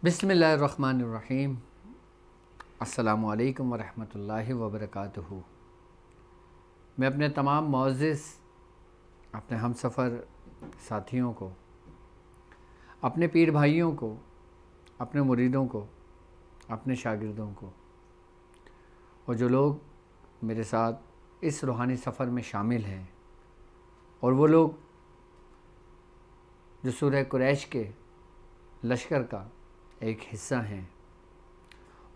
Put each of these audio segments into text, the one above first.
بسم اللہ الرحمن الرحیم۔ السلام علیکم ورحمۃ اللہ وبرکاتہ۔ میں اپنے تمام معزز اپنے ہم سفر ساتھیوں کو، اپنے پیر بھائیوں کو، اپنے مریدوں کو، اپنے شاگردوں کو اور جو لوگ میرے ساتھ اس روحانی سفر میں شامل ہیں اور وہ لوگ جو سورہ قریش کے لشکر کا ایک حصہ ہیں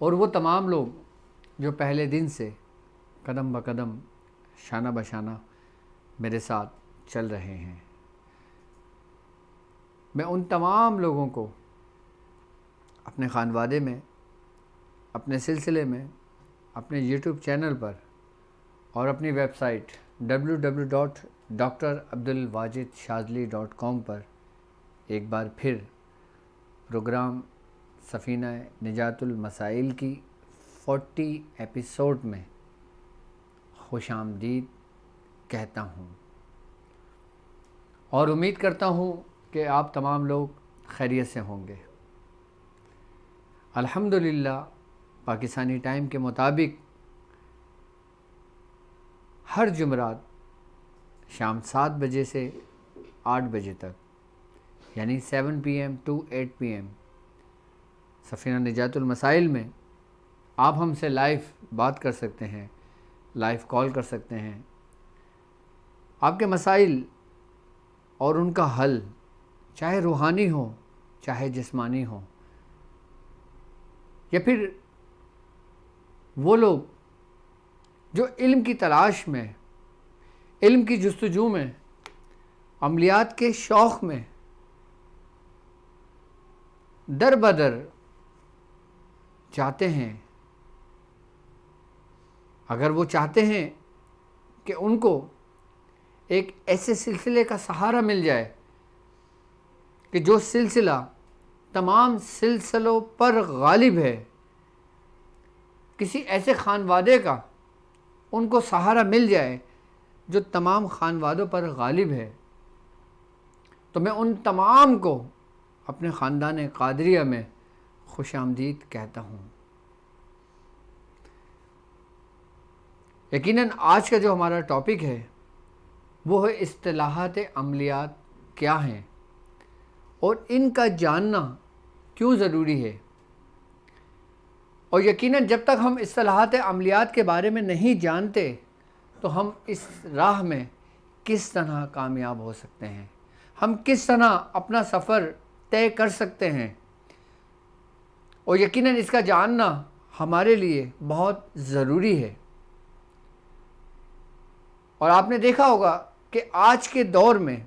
اور وہ تمام لوگ جو پہلے دن سے قدم بقدم شانہ بشانہ میرے ساتھ چل رہے ہیں، میں ان تمام لوگوں کو اپنے خانوادے میں، اپنے سلسلے میں، اپنے یوٹیوب چینل پر اور اپنی ویب سائٹ www.drabdulwajidshazli.com پر ایک بار پھر پروگرام سفینہ نجات المسائل کی 40 ایپیسوڈ میں خوش آمدید کہتا ہوں اور امید کرتا ہوں کہ آپ تمام لوگ خیریت سے ہوں گے۔ الحمدللہ پاکستانی ٹائم کے مطابق ہر جمعرات شام 7 بجے سے 8 بجے تک، یعنی 7 PM to 8 PM سفینہ نجات المسائل میں آپ ہم سے لائیو بات کر سکتے ہیں، لائیو کال کر سکتے ہیں۔ آپ کے مسائل اور ان کا حل چاہے روحانی ہو چاہے جسمانی ہو، یا پھر وہ لوگ جو علم کی تلاش میں، علم کی جستجو میں، عملیات کے شوق میں در بدر چاہتے ہیں، اگر وہ چاہتے ہیں کہ ان کو ایک ایسے سلسلے کا سہارا مل جائے کہ جو سلسلہ تمام سلسلوں پر غالب ہے، کسی ایسے خانوادے کا ان کو سہارا مل جائے جو تمام خانوادوں پر غالب ہے، تو میں ان تمام کو اپنے خاندان قادریہ میں خوش آمدید کہتا ہوں۔ یقیناً آج کا جو ہمارا ٹاپک ہے وہ ہے اصطلاحات عملیات کیا ہیں اور ان کا جاننا کیوں ضروری ہے، اور یقیناً جب تک ہم اصطلاحات عملیات کے بارے میں نہیں جانتے تو ہم اس راہ میں کس طرح کامیاب ہو سکتے ہیں، ہم کس طرح اپنا سفر طے کر سکتے ہیں، اور یقیناً اس کا جاننا ہمارے لیے بہت ضروری ہے۔ اور آپ نے دیکھا ہوگا کہ آج کے دور میں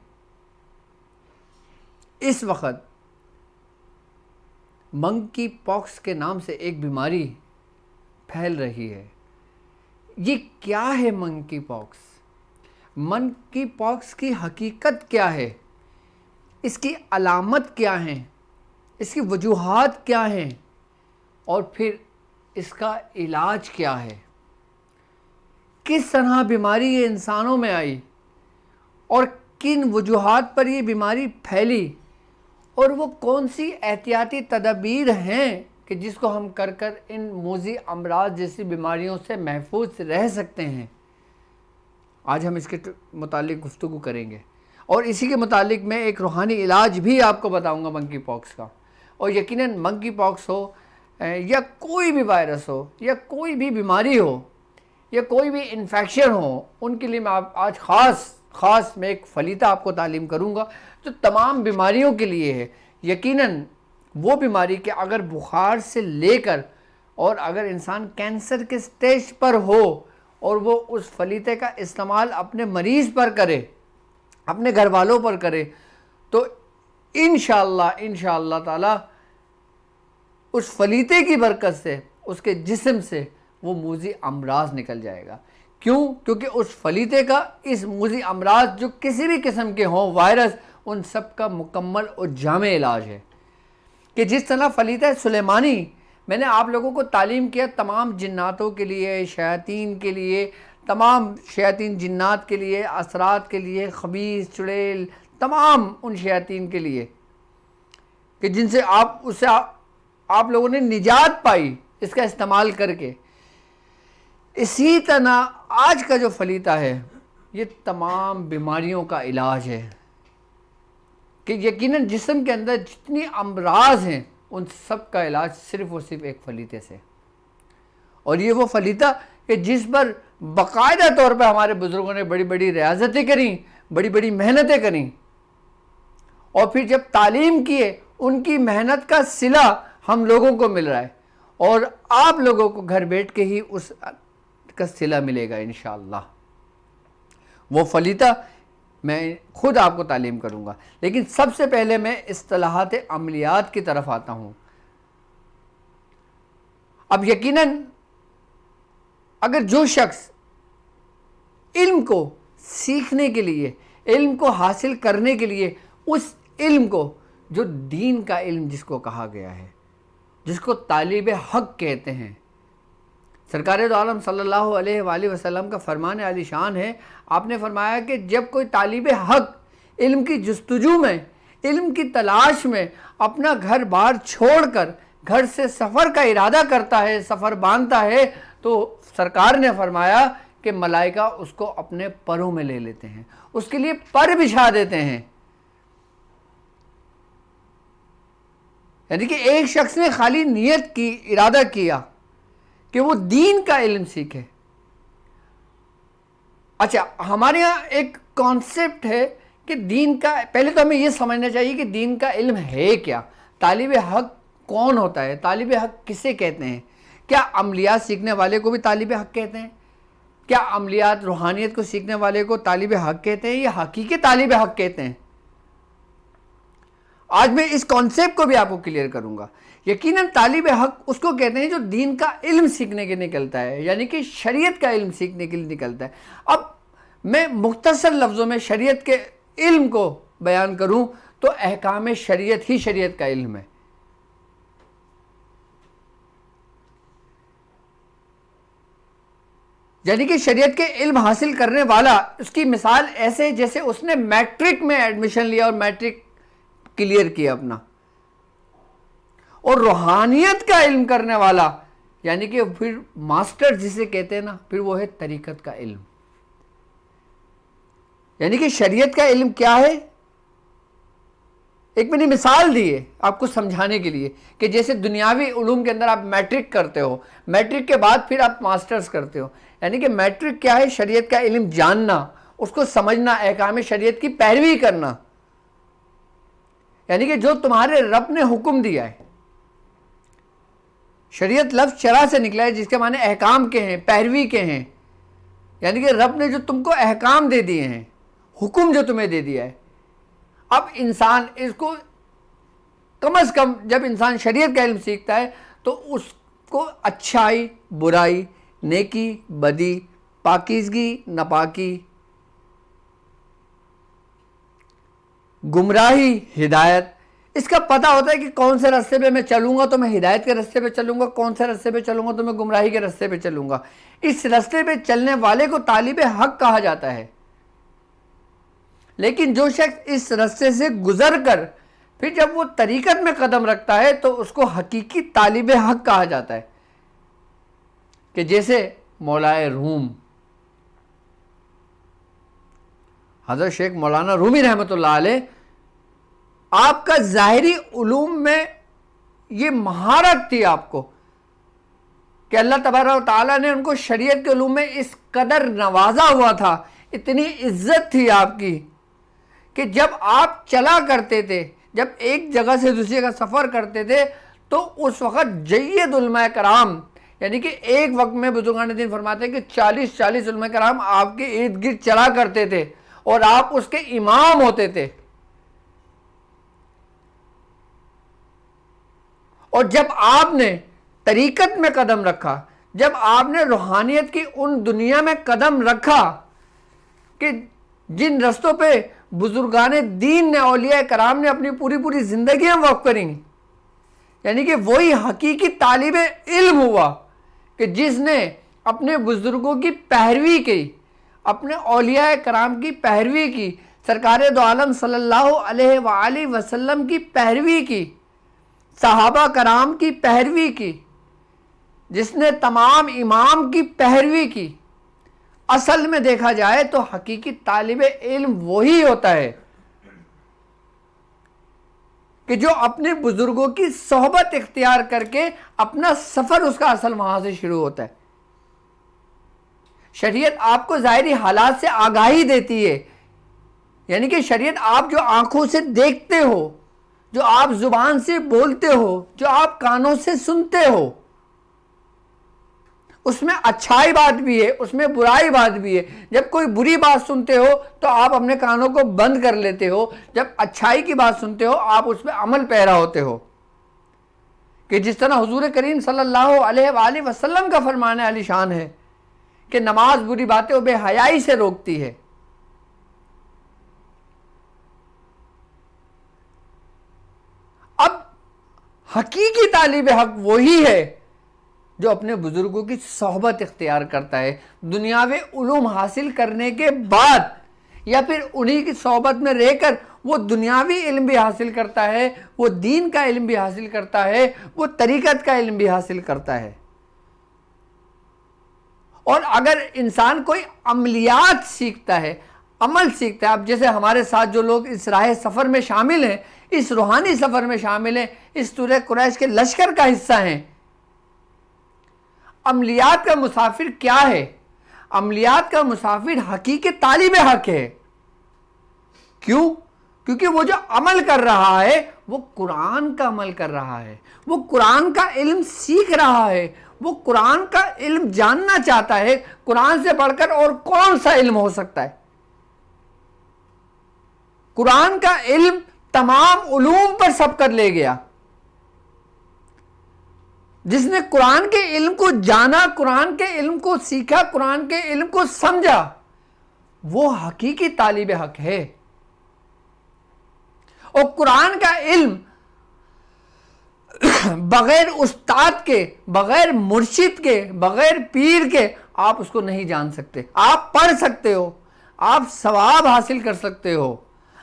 اس وقت منکی پاکس کے نام سے ایک بیماری پھیل رہی ہے۔ یہ کیا ہے منکی پاکس؟ منکی پاکس کی حقیقت کیا ہے؟ اس کی علامت کیا ہیں؟ اس کی وجوہات کیا ہیں؟ اور پھر اس کا علاج کیا ہے؟ کس طرح بیماری یہ انسانوں میں آئی اور کن وجوہات پر یہ بیماری پھیلی، اور وہ کون سی احتیاطی تدابیر ہیں کہ جس کو ہم کر ان موذی امراض جیسی بیماریوں سے محفوظ رہ سکتے ہیں۔ آج ہم اس کے متعلق گفتگو کریں گے، اور اسی کے متعلق میں ایک روحانی علاج بھی آپ کو بتاؤں گا منکی پاکس کا۔ اور یقیناً منکی پاکس ہو یا کوئی بھی وائرس ہو یا کوئی بھی بیماری ہو یا کوئی بھی انفیکشن ہو، ان کے لیے میں آج خاص میں ایک فلیطہ آپ کو تعلیم کروں گا جو تمام بیماریوں کے لیے ہے۔ یقیناً وہ بیماری کہ اگر بخار سے لے کر اور اگر انسان کینسر کے سٹیج پر ہو اور وہ اس فلیطے کا استعمال اپنے مریض پر کرے، اپنے گھر والوں پر کرے، تو انشاءاللہ تعالی اس فلیطے کی برکت سے اس کے جسم سے وہ موذی امراض نکل جائے گا۔ کیوں؟ کیونکہ اس فلیطے کا اس موذی امراض جو کسی بھی قسم کے ہوں، وائرس، ان سب کا مکمل اور جامع علاج ہے۔ کہ جس طرح فلیطہ سلیمانی میں نے آپ لوگوں کو تعلیم کیا تمام جناتوں کے لیے، شیاطین کے لیے، تمام شیاطین جنات کے لیے، اثرات کے لیے، خبیث چڑیل، تمام ان شیاطین کے لیے کہ جن سے آپ آپ لوگوں نے نجات پائی اس کا استعمال کر کے. اسی طرح آج کا جو فلیطہ ہے یہ تمام بیماریوں کا علاج ہے کہ یقیناً جسم کے اندر جتنی امراض ہیں ان سب کا علاج صرف اور صرف ایک فلیطے سے. اور یہ وہ فلیطہ کہ جس پر باقاعدہ طور پہ ہمارے بزرگوں نے بڑی بڑی ریاضتیں کریں، بڑی بڑی محنتیں کریں، اور پھر جب تعلیم کیے ان کی محنت کا صلہ ہم لوگوں کو مل رہا ہے، اور آپ لوگوں کو گھر بیٹھ کے ہی اس کا صلہ ملے گا انشاءاللہ. وہ فلیطہ میں خود آپ کو تعلیم کروں گا، لیکن سب سے پہلے میں اصطلاحات عملیات کی طرف آتا ہوں. اب یقیناً اگر جو شخص علم کو سیکھنے کے لیے، علم کو حاصل کرنے کے لیے، اس علم کو جو دین کا علم جس کو کہا گیا ہے، جس کو طالب حق کہتے ہیں، سرکار دو عالم صلی اللہ علیہ وآلہ وسلم کا فرمان عالی شان ہے. آپ نے فرمایا کہ جب کوئی طالب حق علم کی جستجو میں، علم کی تلاش میں اپنا گھر بار چھوڑ کر گھر سے سفر کا ارادہ کرتا ہے، سفر باندھتا ہے، تو سرکار نے فرمایا کہ ملائکہ اس کو اپنے پروں میں لے لیتے ہیں، اس کے لیے پر بچھا دیتے ہیں. یعنی کہ ایک شخص نے خالی نیت کی، ارادہ کیا کہ وہ دین کا علم سیکھے. اچھا، ہمارے یہاں ایک کانسیپٹ ہے کہ دین کا، پہلے تو ہمیں یہ سمجھنا چاہیے کہ دین کا علم ہے کیا، طالب حق کون ہوتا ہے، طالب حق کسے کہتے ہیں. کیا عملیات سیکھنے والے کو بھی طالب حق کہتے ہیں؟ کیا عملیات روحانیت کو سیکھنے والے کو طالب حق کہتے ہیں یا حقیقی طالب حق کہتے ہیں؟ آج میں اس کانسیپٹ کو بھی آپ کو کلیئر کروں گا. یقیناً طالب حق اس کو کہتے ہیں جو دین کا علم سیکھنے کے نکلتا ہے، یعنی کہ شریعت کا علم سیکھنے کے لیے نکلتا ہے. اب میں مختصر لفظوں میں شریعت کے علم کو بیان کروں تو احکام شریعت ہی شریعت کا علم ہے. یعنی کہ شریعت کے علم حاصل کرنے والا، اس کی مثال ایسے جیسے اس نے میٹرک میں ایڈمیشن لیا اور میٹرک کلیئر کیا اپنا. اور روحانیت کا علم کرنے والا، یعنی کہ پھر ماسٹر جسے کہتے ہیں نا، پھر وہ ہے طریقت کا علم. یعنی کہ شریعت کا علم کیا ہے؟ ایک میں نے مثال دی ہے آپ کو سمجھانے کے لیے کہ جیسے دنیاوی علوم کے اندر آپ میٹرک کرتے ہو، میٹرک کے بعد پھر آپ ماسٹرز کرتے ہو. یعنی کہ میٹرک کیا ہے؟ شریعت کا علم جاننا، اس کو سمجھنا، احکام شریعت کی پیروی کرنا. یعنی کہ جو تمہارے رب نے حکم دیا ہے، شریعت لفظ شرع سے نکلا ہے جس کے معنی احکام کے ہیں، پیروی کے ہیں. یعنی کہ رب نے جو تم کو احکام دے دیے ہیں، حکم جو تمہیں دے دیا ہے، اب انسان اس کو کم از کم جب انسان شریعت کا علم سیکھتا ہے تو اس کو اچھائی، برائی، نیکی، بدی، پاکیزگی، ناپاکی، گمراہی، ہدایت، اس کا پتہ ہوتا ہے کہ کون سے راستے پہ میں چلوں گا تو میں ہدایت کے راستے پہ چلوں گا، کون سے راستے پہ چلوں گا تو میں گمراہی کے راستے پہ چلوں گا. اس راستے پہ چلنے والے کو طالب حق کہا جاتا ہے. لیکن جو شخص اس راستے سے گزر کر پھر جب وہ طریقت میں قدم رکھتا ہے تو اس کو حقیقی طالب حق کہا جاتا ہے. کہ جیسے مولائے روم حضرت شیخ مولانا رومی رحمۃ اللہ علیہ، آپ کا ظاہری علوم میں یہ مہارت تھی آپ کو کہ اللہ تبارک و تعالیٰ نے ان کو شریعت کے علوم میں اس قدر نوازا ہوا تھا، اتنی عزت تھی آپ کی کہ جب آپ چلا کرتے تھے، جب ایک جگہ سے دوسری جگہ سفر کرتے تھے تو اس وقت جید علماء کرام، یعنی کہ ایک وقت میں بزرگان دین فرماتے ہیں کہ 40 علماء کرام آپ کے ارد گرد چلا کرتے تھے اور آپ اس کے امام ہوتے تھے. اور جب آپ نے طریقت میں قدم رکھا، جب آپ نے روحانیت کی ان دنیا میں قدم رکھا کہ جن رستوں پہ بزرگان دین نے، اولیاء کرام نے اپنی پوری زندگیاں وقف کریں، یعنی کہ وہی حقیقی طالب علم ہوا کہ جس نے اپنے بزرگوں کی پیروی کی، اپنے اولیاء کرام کی پیروی کی، سرکار دو عالم صلی اللہ علیہ وآلہ وسلم کی پیروی کی. صحابہ کرام کی پیروی کی، جس نے تمام امام کی پیروی کی، اصل میں دیکھا جائے تو حقیقی طالب علم وہی ہوتا ہے کہ جو اپنے بزرگوں کی صحبت اختیار کر کے اپنا سفر اس کا اصل وہاں سے شروع ہوتا ہے۔ شریعت آپ کو ظاہری حالات سے آگاہی دیتی ہے، یعنی کہ شریعت آپ جو آنکھوں سے دیکھتے ہو، جو آپ زبان سے بولتے ہو، جو آپ کانوں سے سنتے ہو، اس میں اچھائی بات بھی ہے، اس میں برائی بات بھی ہے۔ جب کوئی بری بات سنتے ہو تو آپ اپنے کانوں کو بند کر لیتے ہو، جب اچھائی کی بات سنتے ہو آپ اس پہ عمل پیرا ہوتے ہو، کہ جس طرح حضور کریم صلی اللہ علیہ وآلہ وسلم کا فرمان علی شان ہے کہ نماز بری باتیں و بے حیائی سے روکتی ہے۔ اب حقیقی طالب حق وہی ہے جو اپنے بزرگوں کی صحبت اختیار کرتا ہے، دنیاوی علوم حاصل کرنے کے بعد یا پھر انہی کی صحبت میں رہ کر وہ دنیاوی علم بھی حاصل کرتا ہے، وہ دین کا علم بھی حاصل کرتا ہے، وہ طریقت کا علم بھی حاصل کرتا ہے۔ اور اگر انسان کوئی عملیات سیکھتا ہے، عمل سیکھتا ہے، اب جیسے ہمارے ساتھ جو لوگ اس راہ سفر میں شامل ہیں، اس روحانی سفر میں شامل ہیں، اس سورہ قریش کے لشکر کا حصہ ہیں، عملیات کا مسافر کیا ہے؟ عملیات کا مسافر حقیقی طالب حق ہے۔ کیوں؟ کیونکہ وہ جو عمل کر رہا ہے وہ قرآن کا عمل کر رہا ہے، وہ قرآن کا علم سیکھ رہا ہے، وہ قرآن کا علم جاننا چاہتا ہے۔ قرآن سے بڑھ کر اور کون سا علم ہو سکتا ہے؟ قرآن کا علم تمام علوم پر سبقت لے گیا۔ جس نے قرآن کے علم کو جانا، قرآن کے علم کو سیکھا، قرآن کے علم کو سمجھا، وہ حقیقی طالب حق ہے۔ اور قرآن کا علم بغیر استاد کے، بغیر مرشد کے، بغیر پیر کے آپ اس کو نہیں جان سکتے۔ آپ پڑھ سکتے ہو، آپ ثواب حاصل کر سکتے ہو،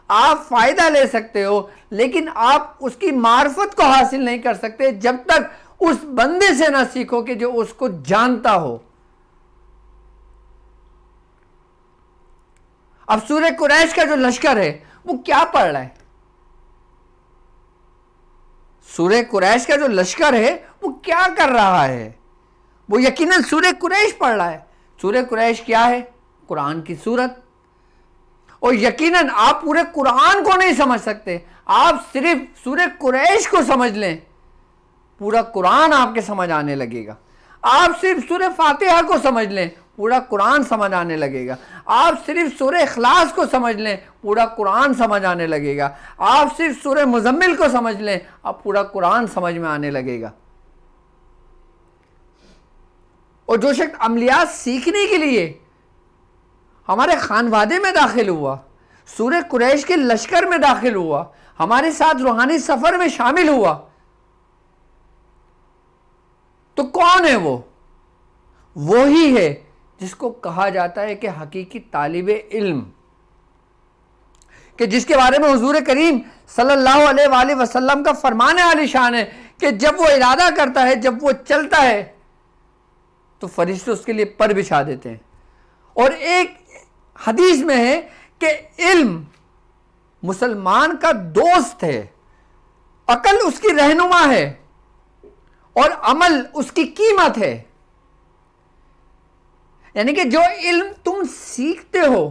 آپ فائدہ لے سکتے ہو، لیکن آپ اس کی معرفت کو حاصل نہیں کر سکتے جب تک اس بندے سے نہ سیکھو کہ جو اس کو جانتا ہو۔ اب سورہ قریش کا جو لشکر ہے وہ کیا پڑھ رہا ہے؟ سورہ قریش کا جو لشکر ہے وہ کیا کر رہا ہے؟ وہ یقیناً سورہ قریش پڑھ رہا ہے۔ سورہ قریش کیا ہے؟ قرآن کی سورت۔ اور یقیناً آپ پورے قرآن کو نہیں سمجھ سکتے، آپ صرف سورہ قریش کو سمجھ لیں، پورا قرآن آپ کے سمجھ آنے لگے گا۔ آپ صرف سورہ فاتحہ کو سمجھ لیں، پورا قرآن سمجھ آنے لگے گا۔ آپ صرف سورہ اخلاص کو سمجھ لیں، پورا قرآن سمجھ آنے لگے گا۔ آپ صرف سورہ مزمل کو سمجھ لیں، اب پورا قرآن سمجھ میں آنے لگے گا۔ اور جو شخص عملیات سیکھنے کے لیے ہمارے خانوادے میں داخل ہوا، سورہ قریش کے لشکر میں داخل ہوا، ہمارے ساتھ روحانی سفر میں شامل ہوا، تو کون ہے وہ؟ وہی ہے جس کو کہا جاتا ہے کہ حقیقی طالب علم، کہ جس کے بارے میں حضور کریم صلی اللہ علیہ وآلہ وسلم کا فرمان عالی شان ہے کہ جب وہ ارادہ کرتا ہے، جب وہ چلتا ہے تو فرشتے اس کے لیے پر بچھا دیتے ہیں۔ اور ایک حدیث میں ہے کہ علم مسلمان کا دوست ہے، عقل اس کی رہنما ہے، اور عمل اس کی قیمت ہے۔ یعنی کہ جو علم تم سیکھتے ہو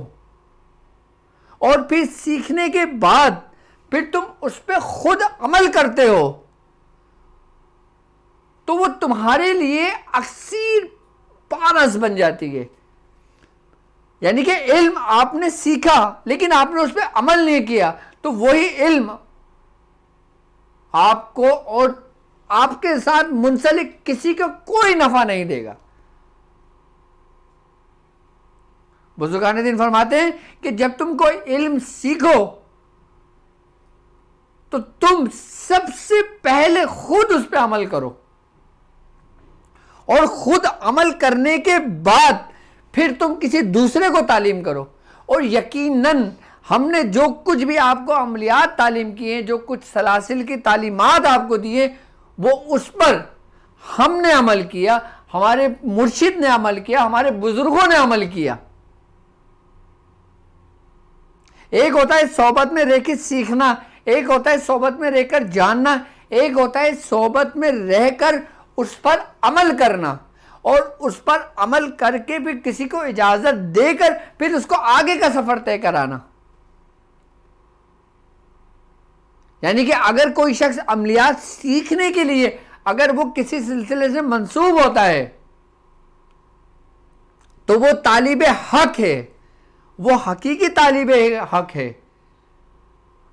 اور پھر سیکھنے کے بعد پھر تم اس پہ خود عمل کرتے ہو تو وہ تمہارے لیے اکثیر پارس بن جاتی ہے۔ یعنی کہ علم آپ نے سیکھا لیکن آپ نے اس پہ عمل نہیں کیا تو وہی علم آپ کو اور آپ کے ساتھ منسلک کسی کا کوئی نفع نہیں دے گا۔ بزرگان دین فرماتے ہیں کہ جب تم کوئی علم سیکھو تو تم سب سے پہلے خود اس پہ عمل کرو، اور خود عمل کرنے کے بعد پھر تم کسی دوسرے کو تعلیم کرو۔ اور یقیناً ہم نے جو کچھ بھی آپ کو عملیات تعلیم کی ہیں، جو کچھ سلاسل کی تعلیمات آپ کو دی ہیں، وہ اس پر ہم نے عمل کیا، ہمارے مرشد نے عمل کیا، ہمارے بزرگوں نے عمل کیا۔ ایک ہوتا ہے صحبت میں رہ کے سیکھنا، ایک ہوتا ہے صحبت میں رہ کر جاننا، ایک ہوتا ہے صحبت میں رہ کر اس پر عمل کرنا، اور اس پر عمل کر کے پھر کسی کو اجازت دے کر پھر اس کو آگے کا سفر طے کرانا۔ یعنی کہ اگر کوئی شخص عملیات سیکھنے کے لیے اگر وہ کسی سلسلے سے منسوب ہوتا ہے تو وہ طالب حق ہے، وہ حقیقی طالب حق ہے۔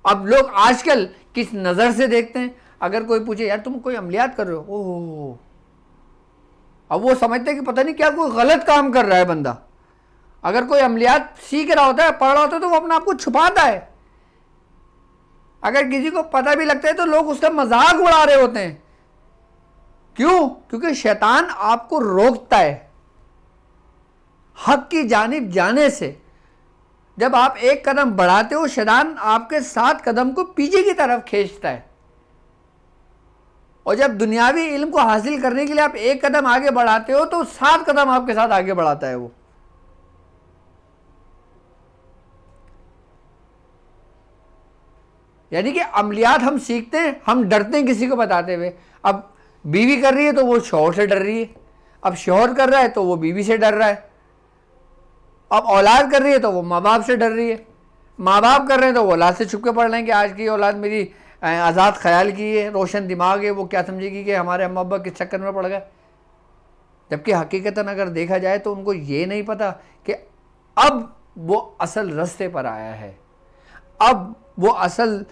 اب لوگ آج کل کس نظر سے دیکھتے ہیں، اگر کوئی پوچھے یار تم کوئی عملیات کر رہے ہو، اوہ، اب وہ سمجھتے ہیں کہ پتہ نہیں کیا کوئی غلط کام کر رہا ہے بندہ۔ اگر کوئی عملیات سیکھ رہا ہوتا ہے، پڑھ رہا ہوتا ہے، تو وہ اپنا آپ کو چھپاتا ہے۔ اگر کسی کو پتہ بھی لگتا ہے تو لوگ اس کا مذاق اڑا رہے ہوتے ہیں۔ کیوں؟ کیونکہ شیطان آپ کو روکتا ہے حق کی جانب جانے سے۔ جب آپ ایک قدم بڑھاتے ہو، شیطان آپ کے 7 قدم کو پیچھے کی طرف کھینچتا ہے، اور جب دنیاوی علم کو حاصل کرنے کے لیے آپ ایک قدم آگے بڑھاتے ہو تو 7 قدم آپ کے ساتھ آگے بڑھاتا ہے وہ۔ یعنی کہ عملیات ہم سیکھتے ہیں، ہم ڈرتے ہیں کسی کو بتاتے ہوئے۔ اب بیوی کر رہی ہے تو وہ شوہر سے ڈر رہی ہے، اب شوہر کر رہا ہے تو وہ بیوی سے ڈر رہا ہے، اب اولاد کر رہی ہے تو وہ ماں باپ سے ڈر رہی ہے، ماں باپ کر رہے ہیں تو وہ اولاد سے چھپ کے پڑھ رہے ہیں کہ آج کی اولاد میری آزاد خیال کی ہے، روشن دماغ ہے، وہ کیا سمجھے گی کہ ہمارے اماں ابا کس چکر میں پڑ گئے۔ جبکہ حقیقتاً اگر دیکھا جائے تو ان کو یہ نہیں پتا کہ اب وہ اصل رستے پر آیا ہے، اب وہ اصل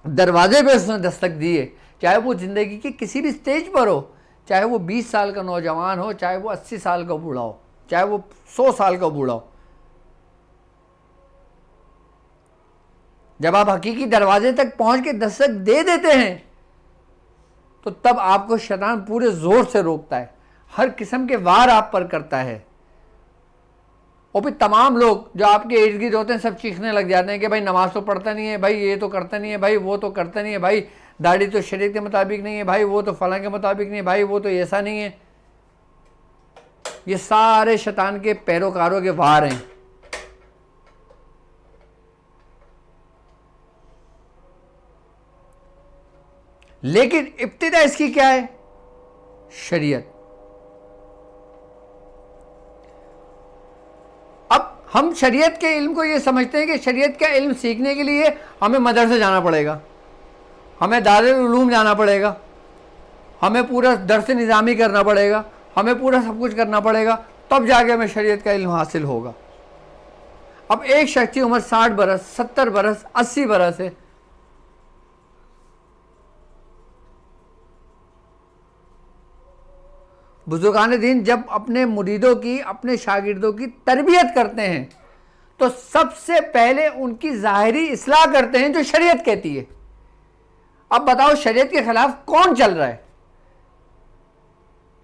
دروازے پہ اس نے دستک دی ہے، چاہے وہ زندگی کی کسی بھی سٹیج پر ہو، چاہے وہ 20 سال کا نوجوان ہو، چاہے وہ 80 سال کا بوڑھا ہو، چاہے وہ 100 سال کا بوڑھا ہو۔ جب آپ حقیقی دروازے تک پہنچ کے دستک دے دیتے ہیں تو تب آپ کو شیطان پورے زور سے روکتا ہے، ہر قسم کے وار آپ پر کرتا ہے، اور پھر تمام لوگ جو آپ کے ارد گرد ہوتے ہیں سب چیخنے لگ جاتے ہیں کہ بھائی نماز تو پڑھتا نہیں ہے، بھائی یہ تو کرتا نہیں ہے، بھائی وہ تو کرتا نہیں ہے، بھائی داڑھی تو شریعت کے مطابق نہیں ہے، بھائی وہ تو فلاں کے مطابق نہیں ہے، بھائی وہ تو ایسا نہیں ہے۔ یہ سارے شیطان کے پیروکاروں کے وار ہیں۔ لیکن ابتدا اس کی کیا ہے؟ شریعت۔ اب ہم شریعت کے علم کو یہ سمجھتے ہیں کہ شریعت کا علم سیکھنے کے لیے ہمیں مدرسے جانا پڑے گا، ہمیں دارالعلوم جانا پڑے گا، ہمیں پورا درس نظامی کرنا پڑے گا، ہمیں پورا سب کچھ کرنا پڑے گا، تب جا کے ہمیں شریعت کا علم حاصل ہوگا۔ اب ایک شخص کی عمر 60 برس، 70 برس، 80 برس ہے، بزرگان دین جب اپنے مریدوں کی، اپنے شاگردوں کی تربیت کرتے ہیں تو سب سے پہلے ان کی ظاہری اصلاح کرتے ہیں جو شریعت کہتی ہے۔ اب بتاؤ شریعت کے خلاف کون چل رہا ہے؟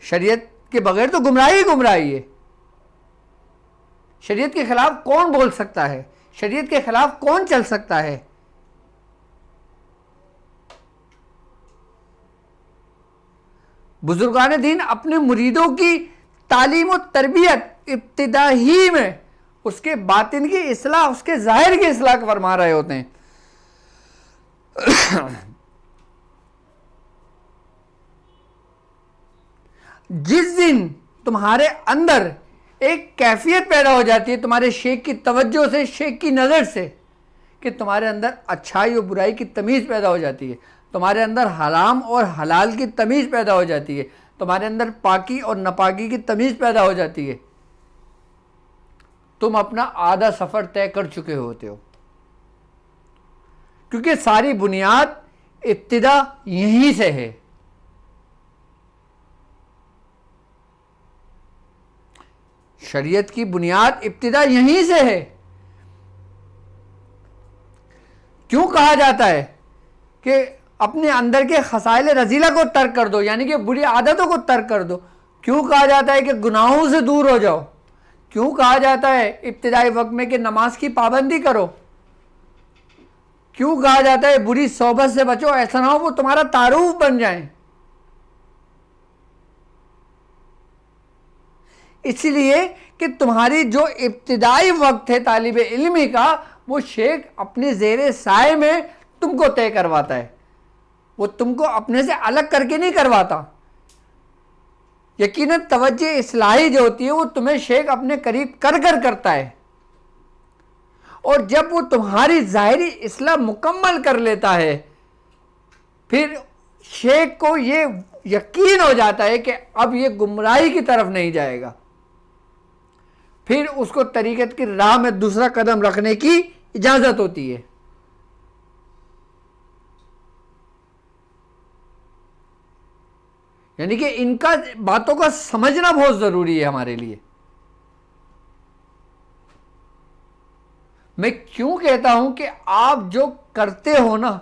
شریعت کے بغیر تو گمراہی گمراہی ہے۔ شریعت کے خلاف کون بول سکتا ہے؟ شریعت کے خلاف کون چل سکتا ہے؟ بزرگان دین اپنے مریدوں کی تعلیم و تربیت ابتدا ہی میں اس کے باطن کی اصلاح، اس کے ظاہر کی اصلاح فرما رہے ہوتے ہیں۔ جس دن تمہارے اندر ایک کیفیت پیدا ہو جاتی ہے تمہارے شیخ کی توجہ سے، شیخ کی نظر سے، کہ تمہارے اندر اچھائی اور برائی کی تمیز پیدا ہو جاتی ہے، تمہارے اندر حرام اور حلال کی تمیز پیدا ہو جاتی ہے، تمہارے اندر پاکی اور ناپاکی کی تمیز پیدا ہو جاتی ہے، تم اپنا آدھا سفر طے کر چکے ہوتے ہو۔ کیونکہ ساری بنیاد ابتدا یہیں سے ہے۔ شریعت کی بنیاد ابتدا یہیں سے ہے۔ کیوں کہا جاتا ہے کہ اپنے اندر کے خصائل رذیلہ کو ترک کر دو، یعنی کہ بری عادتوں کو ترک کر دو؟ کیوں کہا جاتا ہے کہ گناہوں سے دور ہو جاؤ؟ کیوں کہا جاتا ہے ابتدائی وقت میں کہ نماز کی پابندی کرو؟ کیوں کہا جاتا ہے بری صحبت سے بچو، ایسا نہ ہو وہ تمہارا تعارف بن جائیں؟ اس لیے کہ تمہاری جو ابتدائی وقت ہے طالب علمی کا، وہ شیخ اپنے زیر سائے میں تم کو طے کرواتا ہے، وہ تم کو اپنے سے الگ کر کے نہیں کرواتا۔ یقیناً توجہ اصلاحی جو ہوتی ہے وہ تمہیں شیخ اپنے قریب کر کر کرتا ہے، اور جب وہ تمہاری ظاہری اصلاح مکمل کر لیتا ہے پھر شیخ کو یہ یقین ہو جاتا ہے کہ اب یہ گمراہی کی طرف نہیں جائے گا، پھر اس کو طریقت کی راہ میں دوسرا قدم رکھنے کی اجازت ہوتی ہے۔ یعنی کہ ان کا باتوں کا سمجھنا بہت ضروری ہے ہمارے لیے۔ میں کیوں کہتا ہوں کہ آپ جو کرتے ہو نا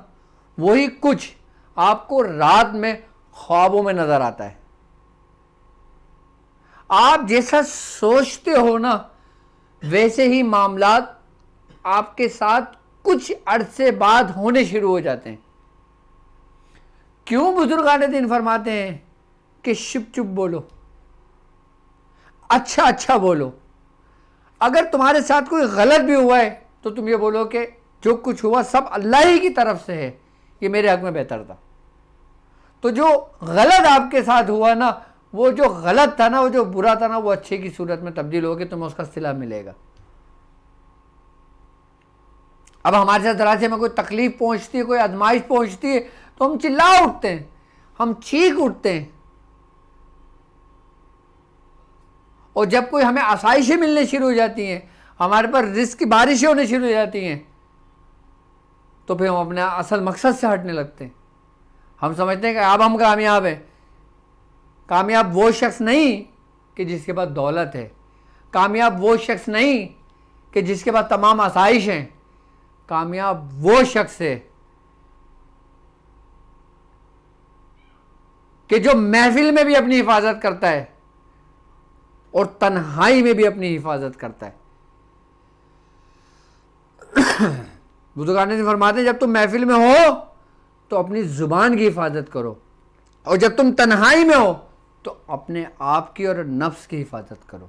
وہی کچھ آپ کو رات میں خوابوں میں نظر آتا ہے۔ آپ جیسا سوچتے ہو نا ویسے ہی معاملات آپ کے ساتھ کچھ عرصے بعد ہونے شروع ہو جاتے ہیں۔ کیوں بزرگان دین فرماتے ہیں کہ چپ چپ بولو، اچھا اچھا بولو؟ اگر تمہارے ساتھ کوئی غلط بھی ہوا ہے تو تم یہ بولو کہ جو کچھ ہوا سب اللہ ہی کی طرف سے ہے، یہ میرے حق میں بہتر تھا۔ تو جو غلط آپ کے ساتھ ہوا نا، وہ جو غلط تھا نا، وہ جو برا تھا نا، وہ اچھے کی صورت میں تبدیل ہو کے تمہیں اس کا صلہ ملے گا۔ اب ہمارے ساتھ راستے میں کوئی تکلیف پہنچتی ہے، کوئی آزمائش پہنچتی ہے تو ہم چلا اٹھتے ہیں، ہم چیخ اٹھتے ہیں، اور جب کوئی ہمیں آسائشیں ملنے شروع ہو جاتی ہیں، ہمارے پر رزق کی بارشیں ہونے شروع ہو جاتی ہیں، تو پھر ہم اپنے اصل مقصد سے ہٹنے لگتے ہیں۔ ہم سمجھتے ہیں کہ اب ہم کامیاب ہیں۔ کامیاب وہ شخص نہیں کہ جس کے پاس دولت ہے، کامیاب وہ شخص نہیں کہ جس کے پاس تمام آسائش ہیں، کامیاب وہ شخص ہے کہ جو محفل میں بھی اپنی حفاظت کرتا ہے اور تنہائی میں بھی اپنی حفاظت کرتا ہے۔ بزرگان نے فرماتے ہیں جب تم محفل میں ہو تو اپنی زبان کی حفاظت کرو، اور جب تم تنہائی میں ہو تو اپنے آپ کی اور نفس کی حفاظت کرو۔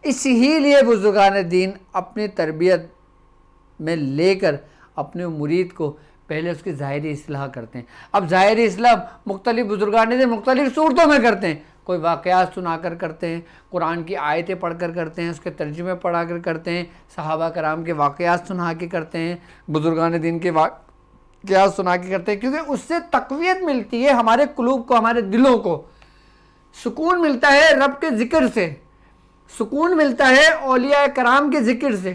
اسی ہی لیے بزرگان دین اپنی تربیت میں لے کر اپنے مرید کو پہلے اس کی ظاہری اصلاح کرتے ہیں۔ اب ظاہری اصلاح مختلف بزرگان دین مختلف صورتوں میں کرتے ہیں۔ کوئی واقعات سنا کر کرتے ہیں، قرآن کی آیتیں پڑھ کر کرتے ہیں، اس کے ترجمے پڑھا کر کرتے ہیں، صحابہ کرام کے واقعات سنا کے کرتے ہیں، بزرگان دین کے واقعات سنا کے کرتے ہیں، کیونکہ اس سے تقویت ملتی ہے ہمارے قلوب کو، ہمارے دلوں کو، سکون ملتا ہے رب کے ذکر سے، سکون ملتا ہے اولیاء کرام کے ذکر سے۔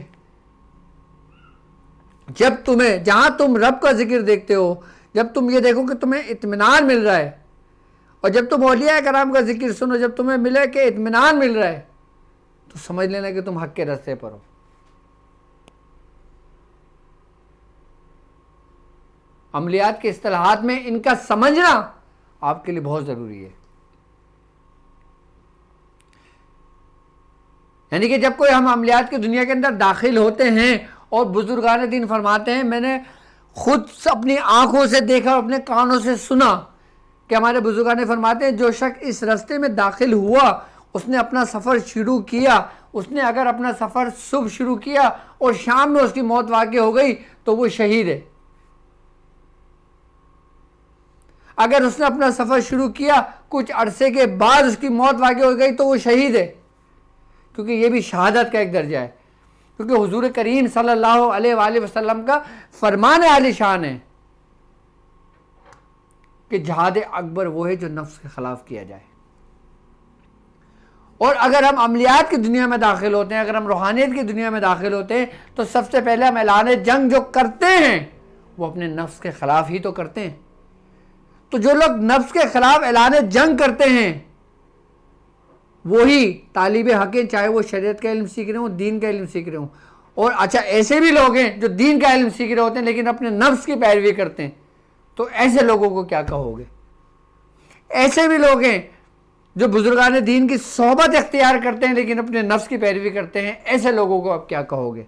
جب تمہیں جہاں تم رب کا ذکر دیکھتے ہو، جب تم یہ دیکھو کہ تمہیں اطمینان مل رہا ہے، اور جب تم اولیاء کرام کا ذکر سنو، جب تمہیں ملے کہ اطمینان مل رہا ہے، تو سمجھ لینا کہ تم حق کے راستے پر ہو۔ عملیات کے اصطلاحات میں ان کا سمجھنا آپ کے لیے بہت ضروری ہے۔ یعنی کہ جب کوئی ہم عملیات کی دنیا کے اندر داخل ہوتے ہیں، اور بزرگان دین فرماتے ہیں، میں نے خود اپنی آنکھوں سے دیکھا اور اپنے کانوں سے سنا کہ ہمارے بزرگان فرماتے ہیں جو شخص اس راستے میں داخل ہوا، اس نے اپنا سفر شروع کیا، اس نے اگر اپنا سفر صبح شروع کیا اور شام میں اس کی موت واقع ہو گئی تو وہ شہید ہے۔ اگر اس نے اپنا سفر شروع کیا کچھ عرصے کے بعد اس کی موت واقع ہو گئی تو وہ شہید ہے، کیونکہ یہ بھی شہادت کا ایک درجہ ہے، کیونکہ حضور کریم صلی اللہ علیہ وآلہ وسلم کا فرمان عالی شان ہے کہ جہاد اکبر وہ ہے جو نفس کے خلاف کیا جائے۔ اور اگر ہم عملیات کی دنیا میں داخل ہوتے ہیں، اگر ہم روحانیت کی دنیا میں داخل ہوتے ہیں، تو سب سے پہلے ہم اعلان جنگ جو کرتے ہیں وہ اپنے نفس کے خلاف ہی تو کرتے ہیں۔ تو جو لوگ نفس کے خلاف اعلان جنگ کرتے ہیں وہی طالب حق ہیں، چاہے وہ شریعت کا علم سیکھ رہے ہوں، دین کا علم سیکھ رہے ہوں۔ اور اچھا ایسے بھی لوگ ہیں جو دین کا علم سیکھ رہے ہوتے ہیں لیکن اپنے نفس کی پیروی کرتے ہیں، تو ایسے لوگوں کو کیا کہو گے؟ ایسے بھی لوگ ہیں جو بزرگان دین کی صحبت اختیار کرتے ہیں لیکن اپنے نفس کی پیروی کرتے ہیں. ایسے لوگوں کو آپ کیا کہو گے؟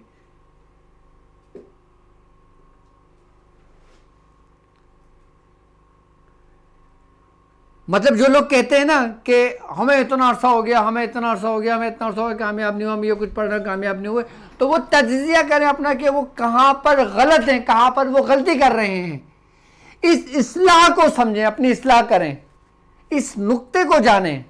مطلب جو لوگ کہتے ہیں نا کہ ہمیں اتنا عرصہ ہو گیا، ہمیں اتنا عرصہ ہو گیا، ہمیں اتنا عرصہ ہو گیا، کامیاب نہیں ہوا، ہم یہ کچھ پڑھ رہے ہیں کامیاب نہیں ہوئے، تو وہ تجزیہ کریں اپنا کہ وہ کہاں پر غلط ہیں، کہاں پر وہ غلطی کر رہے ہیں. اس اصلاح کو سمجھیں، اپنی اصلاح کریں، اس نقطے کو جانیں.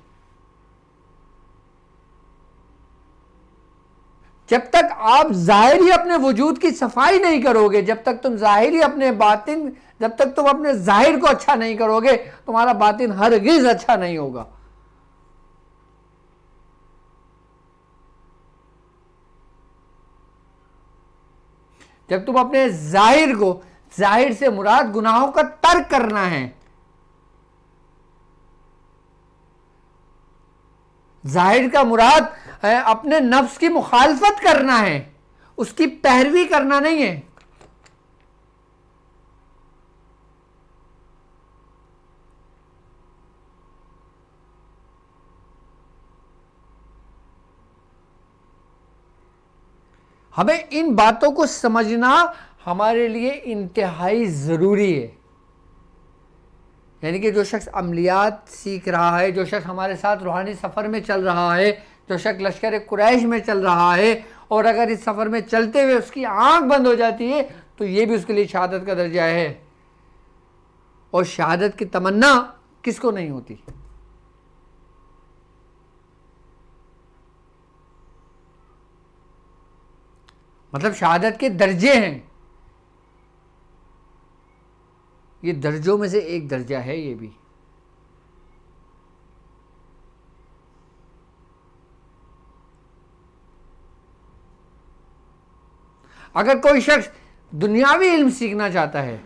جب تک آپ ظاہری اپنے وجود کی صفائی نہیں کرو گے، جب تک تم ظاہری اپنے باطن، جب تک تم اپنے ظاہر کو اچھا نہیں کرو گے، تمہارا باطن ہرگز اچھا نہیں ہوگا. جب تم اپنے ظاہر کو، ظاہر سے مراد گناہوں کا ترک کرنا ہے، ظاہر کا مراد ہے اپنے نفس کی مخالفت کرنا ہے، اس کی پیروی کرنا نہیں ہے. ہمیں ان باتوں کو سمجھنا ہمارے لیے انتہائی ضروری ہے. یعنی کہ جو شخص عملیات سیکھ رہا ہے، جو شخص ہمارے ساتھ روحانی سفر میں چل رہا ہے، جو شخص لشکر قریش میں چل رہا ہے، اور اگر اس سفر میں چلتے ہوئے اس کی آنکھ بند ہو جاتی ہے تو یہ بھی اس کے لیے شہادت کا درجہ ہے. اور شہادت کی تمنا کس کو نہیں ہوتی؟ مطلب شہادت کے درجے ہیں، یہ درجوں میں سے ایک درجہ ہے. یہ بھی اگر کوئی شخص دنیاوی علم سیکھنا چاہتا ہے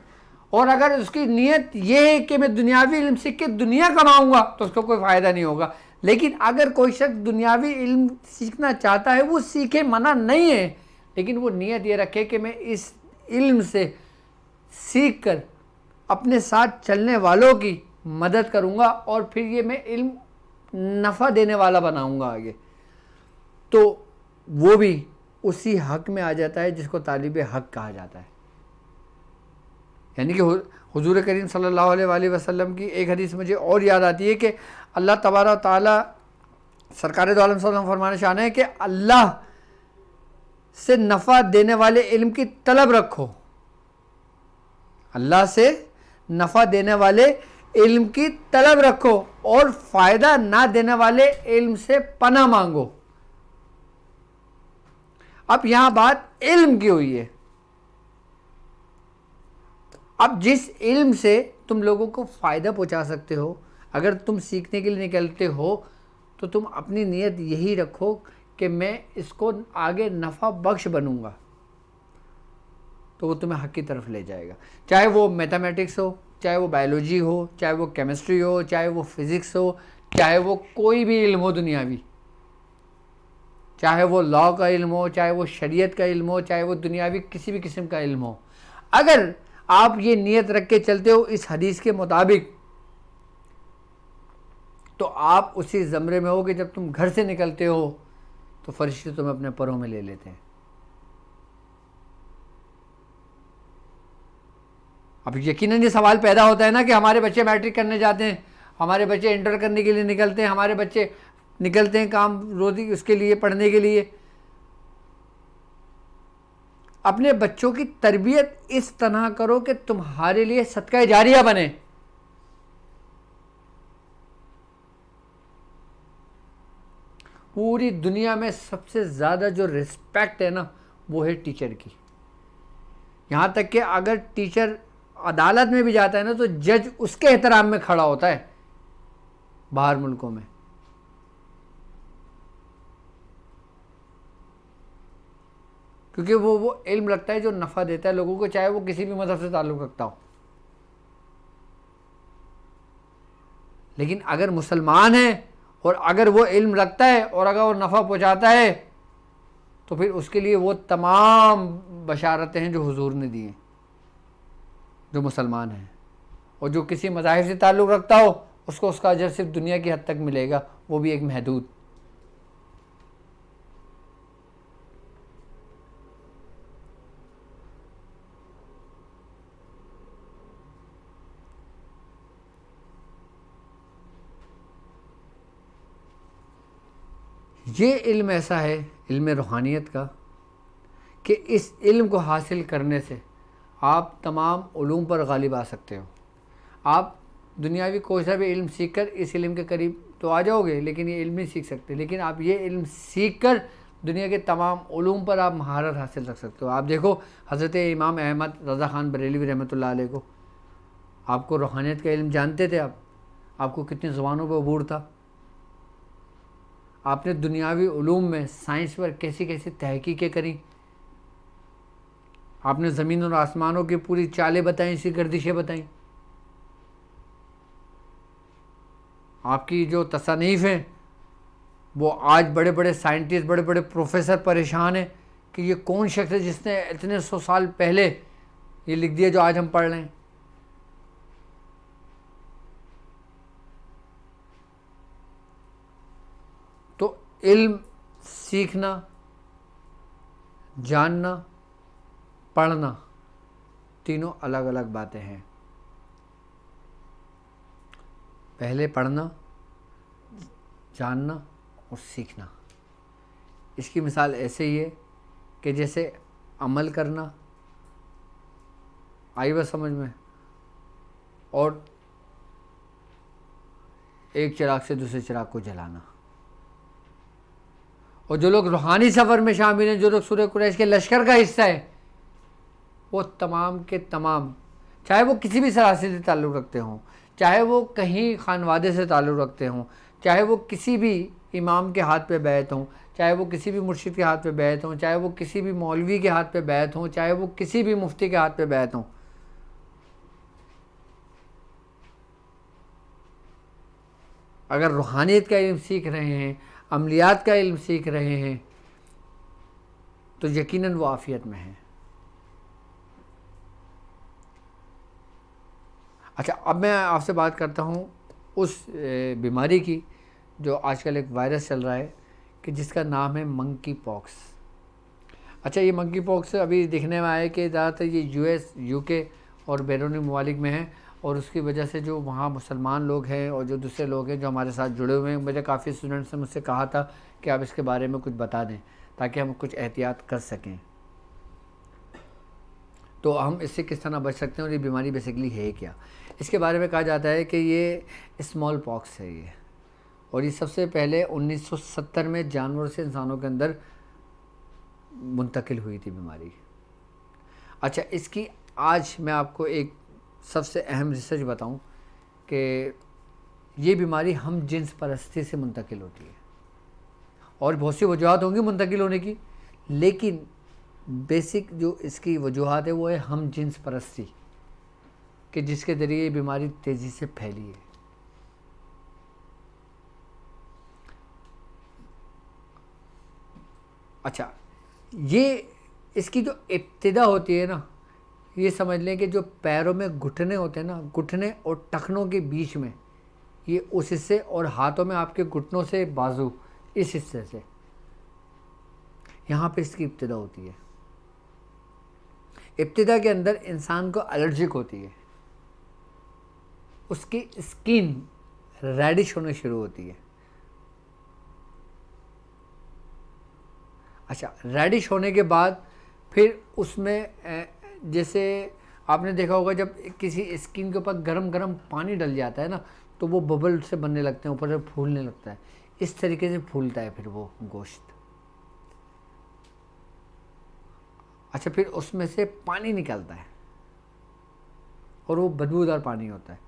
اور اگر اس کی نیت یہ ہے کہ میں دنیاوی علم سیکھ کے دنیا کماؤں گا تو اس کو کوئی فائدہ نہیں ہوگا. لیکن اگر کوئی شخص دنیاوی علم سیکھنا چاہتا ہے، وہ سیکھے، منع نہیں ہے، لیکن وہ نیت یہ رکھے کہ میں اس علم سے سیکھ کر اپنے ساتھ چلنے والوں کی مدد کروں گا اور پھر یہ میں علم نفع دینے والا بناؤں گا آگے، تو وہ بھی اسی حق میں آ جاتا ہے جس کو طالب حق کہا جاتا ہے. یعنی کہ حضور کریم صلی اللہ علیہ وآلہ وسلم کی ایک حدیث مجھے اور یاد آتی ہے کہ اللہ تبارک و تعالیٰ، سرکار دو عالم صلی اللہ علیہ وسلم فرمانے شان ہے کہ اللہ سے نفع دینے والے علم کی طلب رکھو، اللہ سے نفع دینے والے علم کی طلب رکھو اور فائدہ نہ دینے والے علم سے پناہ مانگو. اب یہاں بات علم کی ہوئی ہے. اب جس علم سے تم لوگوں کو فائدہ پہنچا سکتے ہو، اگر تم سیکھنے کے لیے نکلتے ہو تو تم اپنی نیت یہی رکھو کہ میں اس کو آگے نفع بخش بنوں گا، تو وہ تمہیں حق کی طرف لے جائے گا. چاہے وہ میتھمیٹکس ہو، چاہے وہ بایولوجی ہو، چاہے وہ کیمسٹری ہو، چاہے وہ فزکس ہو، چاہے وہ کوئی بھی علم ہو دنیاوی، چاہے وہ لاء کا علم ہو، چاہے وہ شریعت کا علم ہو، چاہے وہ دنیاوی کسی بھی قسم کا علم ہو. اگر آپ یہ نیت رکھ کے چلتے ہو اس حدیث کے مطابق تو آپ اسی زمرے میں ہو کہ جب تم گھر سے نکلتے ہو تو فرشتے تمہیں اپنے پروں میں لے لیتے ہیں. اب یقیناً یہ سوال پیدا ہوتا ہے نا کہ ہمارے بچے میٹرک کرنے جاتے ہیں، ہمارے بچے انٹر کرنے کے لیے نکلتے ہیں، ہمارے بچے نکلتے ہیں کام روزی اس کے لیے، پڑھنے کے لیے. اپنے بچوں کی تربیت اس طرح کرو کہ تمہارے لیے صدقہ جاریہ بنے. پوری دنیا میں سب سے زیادہ جو رسپیکٹ ہے نا وہ ہے ٹیچر کی. یہاں تک کہ اگر ٹیچر عدالت میں بھی جاتا ہے نا تو جج اس کے احترام میں کھڑا ہوتا ہے باہر ملکوں میں. کیونکہ وہ علم رکھتا ہے جو نفع دیتا ہے لوگوں کو، چاہے وہ کسی بھی مذہب سے تعلق رکھتا ہو. لیکن اگر مسلمان ہے اور اگر وہ علم رکھتا ہے اور اگر وہ نفع پہنچاتا ہے تو پھر اس کے لیے وہ تمام بشارتیں ہیں جو حضور نے دی ہیں جو مسلمان ہیں. اور جو کسی مذاہب سے تعلق رکھتا ہو اس کو اس کا اجر صرف دنیا کی حد تک ملے گا، وہ بھی ایک محدود۔ یہ علم ایسا ہے، علم روحانیت کا، کہ اس علم کو حاصل کرنے سے آپ تمام علوم پر غالب آ سکتے ہو۔ آپ دنیاوی کوئی سا بھی علم سیکھ کر اس علم کے قریب تو آ جاؤ گے، لیکن یہ علم نہیں سیکھ سکتے، لیکن آپ یہ علم سیکھ کر دنیا کے تمام علوم پر آپ مہارت حاصل رکھ سکتے ہو۔ آپ دیکھو حضرت امام احمد رضا خان بریلوی رحمۃ اللہ علیہ کو، آپ کو روحانیت کا علم جانتے تھے، آپ کو کتنی زبانوں پہ عبور تھا، آپ نے دنیاوی علوم میں سائنس پر کیسی کیسی تحقیقیں کریں، آپ نے زمین اور آسمانوں کی پوری چالیں بتائیں، اسی گردشیں بتائیں، آپ کی جو تصانیف ہیں وہ آج بڑے بڑے سائنٹسٹ، بڑے بڑے پروفیسر پریشان ہیں کہ یہ کون شخص ہے جس نے اتنے 100 سال پہلے یہ لکھ دیا جو آج ہم پڑھ رہے ہیں۔ تو علم سیکھنا، جاننا، پڑھنا، تینوں الگ الگ باتیں ہیں۔ پہلے پڑھنا، جاننا اور سیکھنا۔ اس کی مثال ایسے ہی ہے کہ جیسے عمل کرنا، آئی بات سمجھ میں، اور ایک چراغ سے دوسرے چراغ کو جلانا۔ اور جو لوگ روحانی سفر میں شامل ہیں، جو لوگ سورہ قریش کے لشکر کا حصہ ہے، وہ تمام کے تمام، چاہے وہ کسی بھی سراستی سے تعلق رکھتے ہوں، چاہے وہ کہیں خانوادے سے تعلق رکھتے ہوں، چاہے وہ کسی بھی امام کے ہاتھ پہ بیعت ہوں، چاہے وہ کسی بھی مرشد کے ہاتھ پہ بیعت ہوں، چاہے وہ کسی بھی مولوی کے ہاتھ پہ بیعت ہوں، چاہے وہ کسی بھی مفتی کے ہاتھ پہ بیعت ہوں، اگر روحانیت کا علم سیکھ رہے ہیں، عملیات کا علم سیکھ رہے ہیں، تو یقیناً وہ عافیت میں ہیں۔ اچھا، اب میں آپ سے بات کرتا ہوں اس بیماری کی جو آج کل ایک وائرس چل رہا ہے کہ جس کا نام ہے منکی پاکس۔ اچھا، یہ منکی پاکس ابھی دیکھنے میں آیا کہ زیادہ تر یہ US، UK اور بیرونی ممالک میں ہے، اور اس کی وجہ سے جو وہاں مسلمان لوگ ہیں اور جو دوسرے لوگ ہیں جو ہمارے ساتھ جڑے ہوئے ہیں، مجھے کافی اسٹوڈنٹس نے مجھ سے کہا تھا کہ آپ اس کے بارے میں کچھ بتا دیں تاکہ ہم کچھ احتیاط کر سکیں، تو ہم اس سے کس طرح بچ سکتے ہیں اور یہ بیماری بیسیکلی ہے کیا۔ اس کے بارے میں کہا جاتا ہے کہ یہ اسمال پاکس ہے یہ، اور یہ سب سے پہلے 1970 میں جانور سے انسانوں کے اندر منتقل ہوئی تھی بیماری۔ اچھا، اس کی آج میں آپ کو ایک سب سے اہم ریسرچ بتاؤں کہ یہ بیماری ہم جنس پرستی سے منتقل ہوتی ہے، اور بہت سی وجوہات ہوں گی منتقل ہونے کی، لیکن بیسک جو اس کی وجوہات ہے وہ ہے ہم جنس پرستی، کہ جس کے ذریعے یہ بیماری تیزی سے پھیلی ہے۔ اچھا، یہ اس کی جو ابتدا ہوتی ہے نا، یہ سمجھ لیں کہ جو پیروں میں گھٹنے ہوتے ہیں نا، گھٹنے اور ٹخنوں کے بیچ میں، یہ اس حصے، اور ہاتھوں میں آپ کے گھٹنوں سے بازو، اس حصے سے یہاں پہ اس کی ابتدا ہوتی ہے۔ ابتدا کے اندر انسان کو الرجک ہوتی ہے، اس کی اسکن ریڈش ہونے شروع ہوتی ہے۔ اچھا، ریڈش ہونے کے بعد پھر اس میں جیسے آپ نے دیکھا ہوگا جب کسی اسکن کے اوپر گرم گرم پانی ڈل جاتا ہے نا تو وہ ببل سے بننے لگتے ہیں، اوپر سے پھولنے لگتا ہے، اس طریقے سے پھولتا ہے پھر وہ گوشت۔ اچھا، پھر اس میں سے پانی نکلتا ہے اور وہ بدبودار پانی ہوتا ہے۔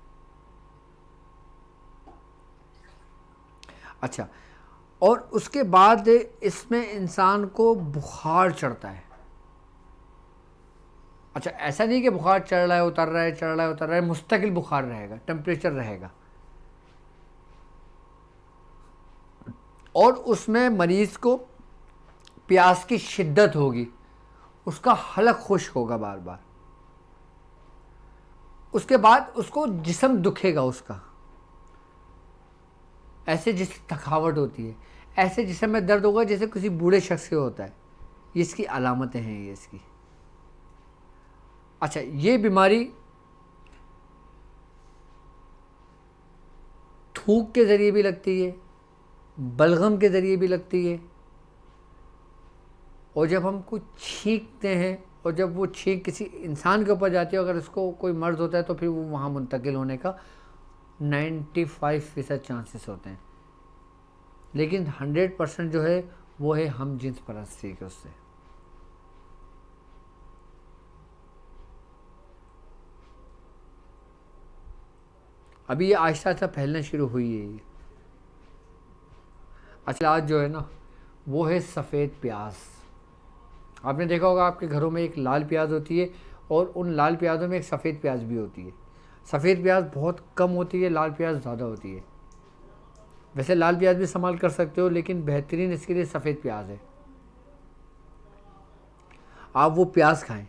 اچھا، اور اس کے بعد اس میں انسان کو بخار چڑھتا ہے۔ اچھا، ایسا نہیں کہ بخار چڑھ رہا ہے اتر رہا ہے، چڑھ رہا ہے اتر رہا ہے، مستقل بخار رہے گا، ٹیمپریچر رہے گا، اور اس میں مریض کو پیاس کی شدت ہوگی، اس کا حلق خشک ہوگا بار بار، اس کے بعد اس کو جسم دکھے گا اس کا، ایسے جس تھکاوٹ ہوتی ہے، ایسے جسم میں درد ہوگا جیسے کسی بوڑھے شخص کے ہوتا ہے. یہ اس کی علامتیں ہیں یہ اس کی. اچھا، یہ بیماری تھوک کے ذریعے بھی لگتی ہے، بلغم کے ذریعے بھی لگتی ہے، اور جب ہم کچھ چھینکتے ہیں اور جب وہ چھینک کسی انسان کے اوپر جاتی ہے، اگر اس کو کوئی مرض ہوتا ہے تو پھر وہ وہاں منتقل ہونے کا 95% چانسز ہوتے ہیں. لیکن 100% جو ہے وہ ہے ہم جنس پرستی کے اس سے. ابھی یہ آہستہ آہستہ پھیلنا شروع ہوئی ہے. اچھا، آج جو ہے نا وہ ہے سفید پیاز. آپ نے دیکھا ہوگا آپ کے گھروں میں ایک لال پیاز ہوتی ہے اور ان لال پیازوں میں ایک سفید پیاز بھی ہوتی ہے. سفید پیاز بہت کم ہوتی ہے، لال پیاز زیادہ ہوتی ہے. ویسے لال پیاز بھی استعمال کر سکتے ہو لیکن بہترین اس کے لیے سفید پیاز ہے. آپ وہ پیاز کھائیں.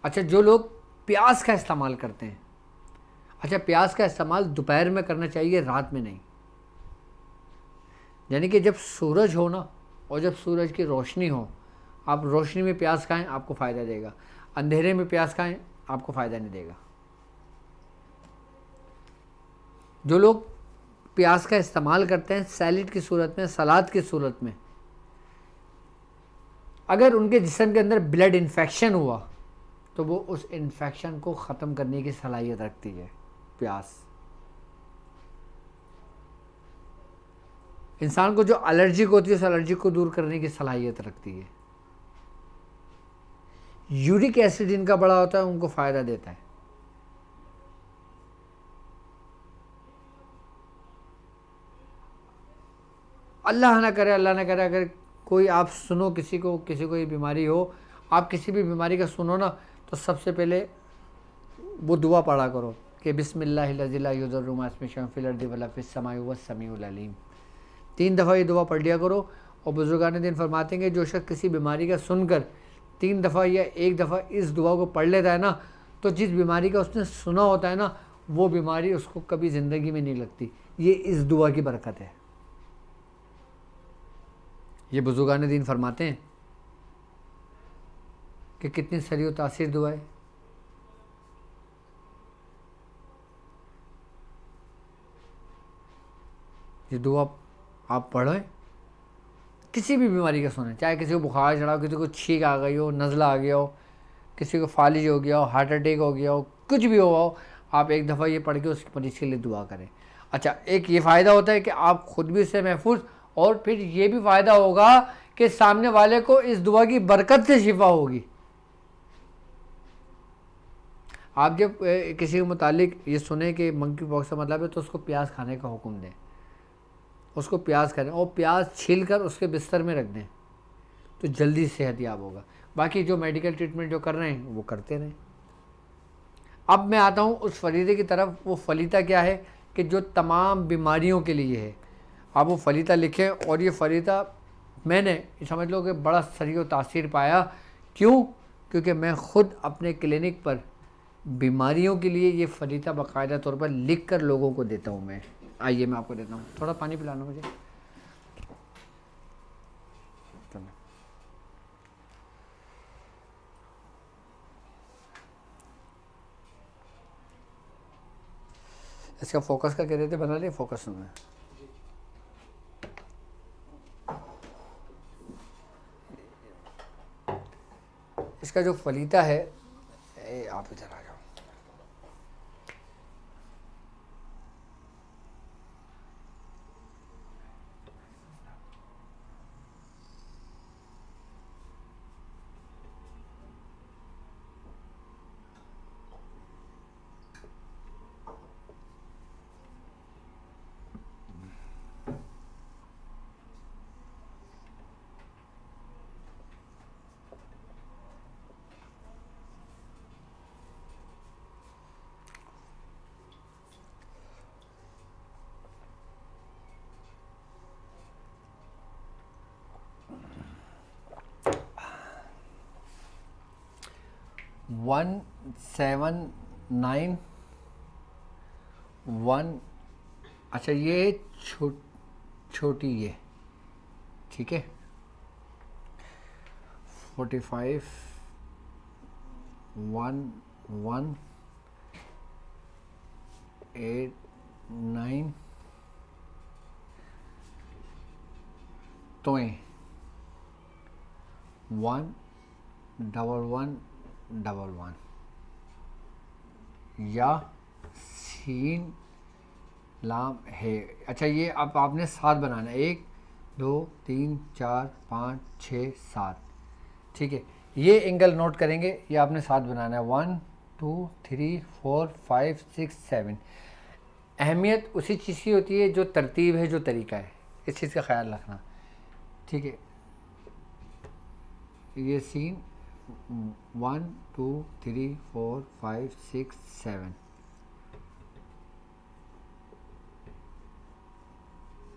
اچھا، جو لوگ پیاز کا استعمال کرتے ہیں، اچھا پیاز کا استعمال دوپہر میں کرنا چاہیے، رات میں نہیں. یعنی کہ جب سورج ہو نا اور جب سورج کی روشنی ہو، آپ روشنی میں پیاز کھائیں آپ کو فائدہ دے گا. اندھیرے میں پیاز کھائیں آپ کو فائدہ نہیں دے گا. جو لوگ پیاز کا استعمال کرتے ہیں سیلیڈ کی صورت میں، سلاد کی صورت میں، اگر ان کے جسم کے اندر بلڈ انفیکشن ہوا تو وہ اس انفیکشن کو ختم کرنے کی صلاحیت رکھتی ہے پیاز. انسان کو جو الرجک ہوتی ہے اس الرجک کو دور کرنے کی صلاحیت رکھتی ہے. یورک ایسڈ جن کا بڑا ہوتا ہے ان کو فائدہ دیتا ہے. اللہ نہ کرے اگر کوئی آپ سنو کسی کو یہ بیماری ہو، آپ کسی بھی بیماری کا سنو نا تو سب سے پہلے وہ دعا پڑھا کرو کہ بسم اللہ الذی لا یضر مع اسمہ شیء فی الارض ولا فی السماء وهو السمیع العلیم. 3 دفعہ یہ دعا پڑھ لیا کرو. اور بزرگان دین فرماتے ہیں کہ جو شخص کسی بیماری کا سن کر 3 دفعہ یا 1 دفعہ اس دعا کو پڑھ لیتا ہے نا، تو جس بیماری کا اس نے سنا ہوتا ہے نا وہ بیماری اس کو کبھی زندگی میں نہیں لگتی. یہ اس دعا کی برکت ہے. یہ بزرگان دین فرماتے ہیں کہ کتنی سری و تاثیر دعا ہے. یہ دعا آپ پڑھیں، کسی بھی بیماری کا سنیں، چاہے کسی کو بخار چڑھا ہو، کسی کو چھینک آ گئی ہو، نزلہ آ گیا ہو، کسی کو فالج ہو گیا ہو، ہارٹ اٹیک ہو گیا ہو، کچھ بھی ہوا ہو، آپ 1 دفعہ یہ پڑھ کے اس مریض کے لیے دعا کریں. اچھا، ایک یہ فائدہ ہوتا ہے کہ آپ خود بھی اس سے محفوظ، اور پھر یہ بھی فائدہ ہوگا کہ سامنے والے کو اس دعا کی برکت سے شفا ہوگی. آپ جب کسی کے متعلق یہ سنیں کہ منکی پاکس کا مطلب ہے تو اس کو پیاز کھانے کا حکم دیں، اس کو پیاز کھائیں اور پیاز چھیل کر اس کے بستر میں رکھ دیں تو جلدی صحت یاب ہوگا. باقی جو میڈیکل ٹریٹمنٹ جو کر رہے ہیں وہ کرتے رہیں. اب میں آتا ہوں اس فلیطے کی طرف. وہ فلیطہ کیا ہے کہ جو تمام بیماریوں کے لیے ہے. آپ وہ فلیطہ لکھیں، اور یہ فلیطہ میں نے سمجھ لو کہ بڑا سری و تاثیر پایا. کیوں؟ کیونکہ میں خود اپنے کلینک پر بیماریوں کے لیے یہ فلیطہ باقاعدہ طور پر لکھ کر لوگوں کو دیتا ہوں. میں آئیے میں آپ کو دیتا ہوں. تھوڑا پانی پلانا مجھے. اس کا فوکس کا کہہ رہے تھے، بنا لیں فوکس میں. اس کا جو فلیطہ ہے، آپ ادھر آ جاؤ. اچھا یہ چھوٹی یہ ٹھیک ہے 45 1 1 8 9 تویں 1 1 1 1 1 یا سین لام ہے. اچھا یہ اب آپ نے 7 بنانا ہے 1 2 3 4 5 6 7 ٹھیک ہے. یہ اینگل نوٹ کریں گے, یہ آپ نے 7 بنانا ہے 1 2 3 4 5 6 7. اہمیت اسی چیز کی ہوتی ہے جو ترتیب ہے, جو طریقہ ہے, اس چیز کا خیال رکھنا ٹھیک ہے. یہ سین 1 2 3 4 5 6 7